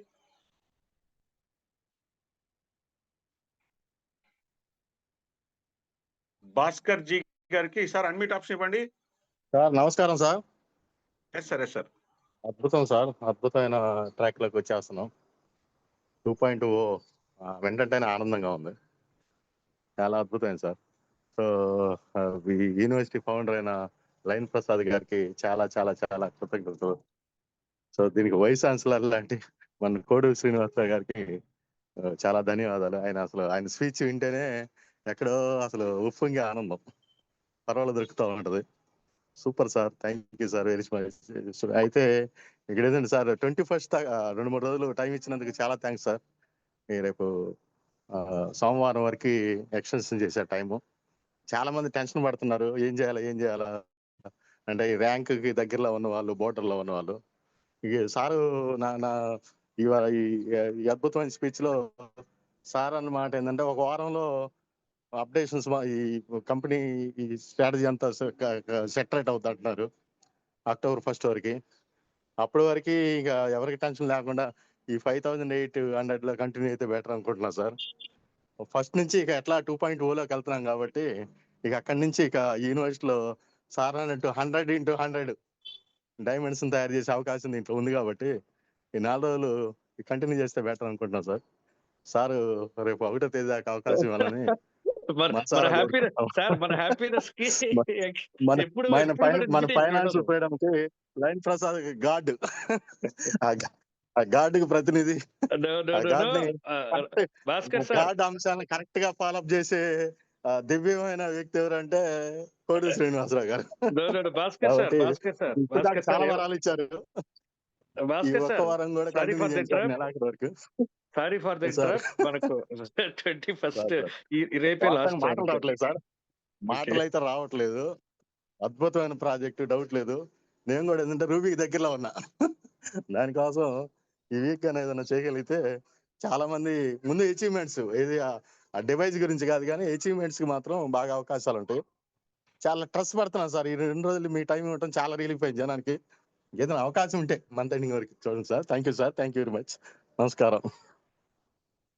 భాస్కర్ జీ గారికి సార్ అన్మిట్ ఆప్షన్ ఇవ్వండి. సార్ నమస్కారం సార్. Yes sir. అద్భుతం సార్. అద్భుతమైన ట్రాక్ లోకి వచ్చేస్తున్నాం. 2.0 వెంటనే ఆనందంగా ఉంది. చాలా అద్భుతమైన సార్. సో ఈ యూనివర్సిటీ ఫౌండర్ అయిన లయన్ ప్రసాద్ గారికి చాలా కృతజ్ఞతలు. సో దీనికి వైస్ ఛాన్సలర్ లాంటి మన కోడూరు శ్రీనివాసరావు గారికి చాలా ధన్యవాదాలు. ఆయన స్పీచ్ వింటేనే ఎక్కడో అసలు ఉప్పొంగే ఆనందం పర్వాలేదు దొరుకుతూ ఉంటది. Super sir. Thank you sir. Very much. అయితే ఇక్కడ ఏదండి సార్ 21st 2-3 రోజులు టైం ఇచ్చినందుకు చాలా థ్యాంక్స్ సార్. రేపు సోమవారం వరకు ఎక్స్టెన్షన్ చేసే టైము. చాలా మంది టెన్షన్ పడుతున్నారు. ఏం చేయాలా అంటే ఈ ర్యాంక్ కి దగ్గరలో ఉన్న వాళ్ళు, బోర్డర్లో ఉన్న వాళ్ళు. సారు నా ఇవాళ ఈ అద్భుతమైన స్పీచ్ లో సార్ అన్నమాట ఏంటంటే ఒక వారంలో అప్డేషన్స్ ఈ కంపెనీ ఈ స్ట్రాటజీ అంతా సెటరేట్ అవుతా అంటున్నారు October 1st వరకు. అప్పటి వరకు ఇక ఎవరికి టెన్షన్ లేకుండా ఈ 5800 లో కంటిన్యూ అయితే బెటర్ అనుకుంటున్నా సార్. ఫస్ట్ నుంచి ఇక ఎట్లా 2.0లోకి వెళ్తున్నాం కాబట్టి ఇక అక్కడి నుంచి ఇక యూనివర్సిటీలో సార్ అన్నట్టు 100x100 డైమండ్స్ తయారు చేసే అవకాశం దీంట్లో ఉంది కాబట్టి ఈ 4 రోజులు కంటిన్యూ చేస్తే బెటర్ అనుకుంటున్నాం సార్. సార్ రేపు 1వ తేదీ దాకా అవకాశం ఇవ్వాలని మన ఫైనాన్షియల్ ఫ్రీడమ్ కి లయన్ ప్రసాద్ గార్డ్ ఆ గార్డ్ కి ప్రతినిధి. గార్డ్ అంశాలను కరెక్ట్ గా ఫాలో అప్ చేసే దివ్యమైన వ్యక్తి ఎవరంటే కోడి శ్రీనివాసరావు గారు. భాస్కర్ సార్, కాబట్టి భాస్కర్ సార్, ఇప్పుడు దాకా భాస్కర్ సార్, చాలా వరాలు ఇచ్చారు. ఈ భాస్కర్ ఒక్క సార్, వారం కూడా సారీ కంటిన్యూ ఫర్ ద చేస్తారు ఇంటరప్ట్, నెలాఖరు వరకు. Sorry for the sir interrupt. మనకు 21st సార్ రేపే వాస్తవంగా లాస్ట్ మాటలు రావట్లేదు సార్. మాటలు అయితే రావట్లేదు. అద్భుతమైన ప్రాజెక్ట్, డౌట్ లేదు. నేను కూడా ఏంటంటే రూబీకి దగ్గరలో ఉన్నా. దానికోసం ఈ వీక్ అనేది ఏదైనా చేయగలిగితే చాలా మంది ముందు అచీవ్మెంట్స్ ఏది ఆ డివైస్ గురించి కాదు కానీ అచీవ్మెంట్స్ కి మాత్రం బాగా అవకాశాలు ఉంటాయి. చాలా ట్రస్ట్ పడుతున్నాను సార్. ఈ 2 రోజులు మీ టైం ఇవ్వడం చాలా రిలీఫ్ అయింది జనానికి. ఏదైనా అవకాశం ఉంటే మంత్ ఎండింగ్ వరకు చూడండి sir. Thank you sir. Thank you very much. నమస్కారం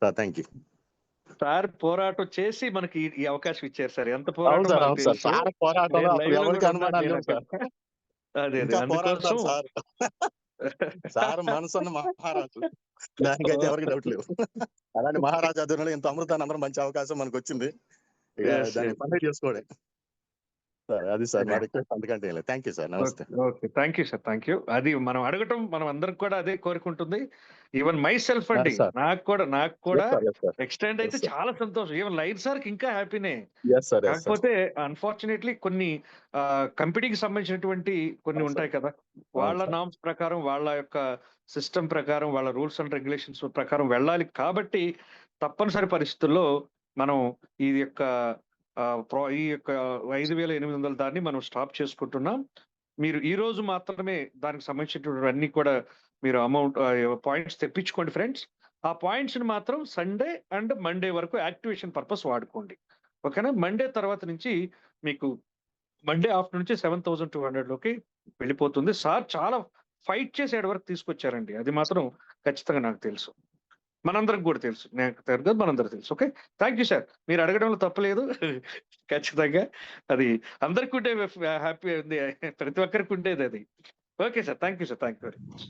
సార్. Thank you sir. పోరాటం చేసి మనకి ఈ అవకాశం ఇచ్చారు సార్. ఎంత అవును పోరాటం సార్. మనకు అవును సార్. తెలుసు. సార్ పోరాటంలో నేను అప్పుడు లైవ్ లో ఎవరికి కూడా ఉన్నాను. అనుమానాలు నేను లేవు సార్. అదే ఇంకా పోరాడతారు అందుకోసం సార్. సార్ మనసున్న మహారాజు. దానికైతే ఎవరికి డౌట్ లేవు. అలాంటి మహారాజు ఆధ్వర్యంలో ఇంత అమృతాన్ని అందరం మంచి అవకాశం మనకు వచ్చింది. ఇక Yes, దాన్ని yes. పండుగ చేసుకోవడే సార్. అది సార్ నా రిక్వెస్ట్. అందుకంటే ఏం లేదు. Thank you sir. నమస్తే. Okay, thank you sir, thank you. అది మనం అడగటం మనం అందరికి కూడా అదే కోరుకుంటుంది. ఈవెన్ మై సెల్ఫ్ అండి, సార్. నాకు కూడా Yes, sir. Yes, sir. Extend అయితే Yes, sir. చాలా సంతోషం. ఈవెన్ లైన్ సార్ కి ఇంకా హ్యాపీనే. Yes, sir. Yes, sir. కాకపోతే అన్ఫార్చునేట్లీ కొన్ని కంపెనీకి సంబంధించినటువంటి కొన్ని అవును ఉంటాయి కదా, అవును వాళ్ళ సార్. నామ్స్ ప్రకారం, వాళ్ళ యొక్క సిస్టమ్ ప్రకారం, వాళ్ళ రూల్స్ అండ్ రెగ్యులేషన్స్ ప్రకారం వెళ్ళాలి. కాబట్టి తప్పనిసరి పరిస్థితుల్లో మనం ఈ యొక్క ఈ యొక్క 5,800 దాన్ని మనం స్టాప్ చేసుకుంటున్నాం. మీరు ఈ రోజు మాత్రమే దానికి సంబంధించినటువంటి అన్ని కూడా మీరు అమౌంట్ పాయింట్స్ తెప్పించుకోండి ఫ్రెండ్స్. ఆ పాయింట్స్ ని మాత్రం సండే అండ్ మండే వరకు యాక్టివేషన్ పర్పస్ వాడుకోండి. ఓకేనా? మండే తర్వాత నుంచి మీకు మండే ఆఫ్టర్ నుంచి 7,200 లోకి వెళ్ళిపోతుంది. సార్ చాలా ఫైట్ చేసి ఏడు వరకు తీసుకొచ్చారండి. అది మాత్రం ఖచ్చితంగా నాకు తెలుసు, మనందరికి కూడా తెలుసు. నాకు తెలియదు, మనందరికి తెలుసు. Okay, thank you sir. మీరు అడగడంలో తప్పలేదు. ఖచ్చితంగా అది అందరికి ఉండే హ్యాపీ ఉంది, ప్రతి ఒక్కరికి ఉండేది అది. Okay sir, thank you sir, thank you very much.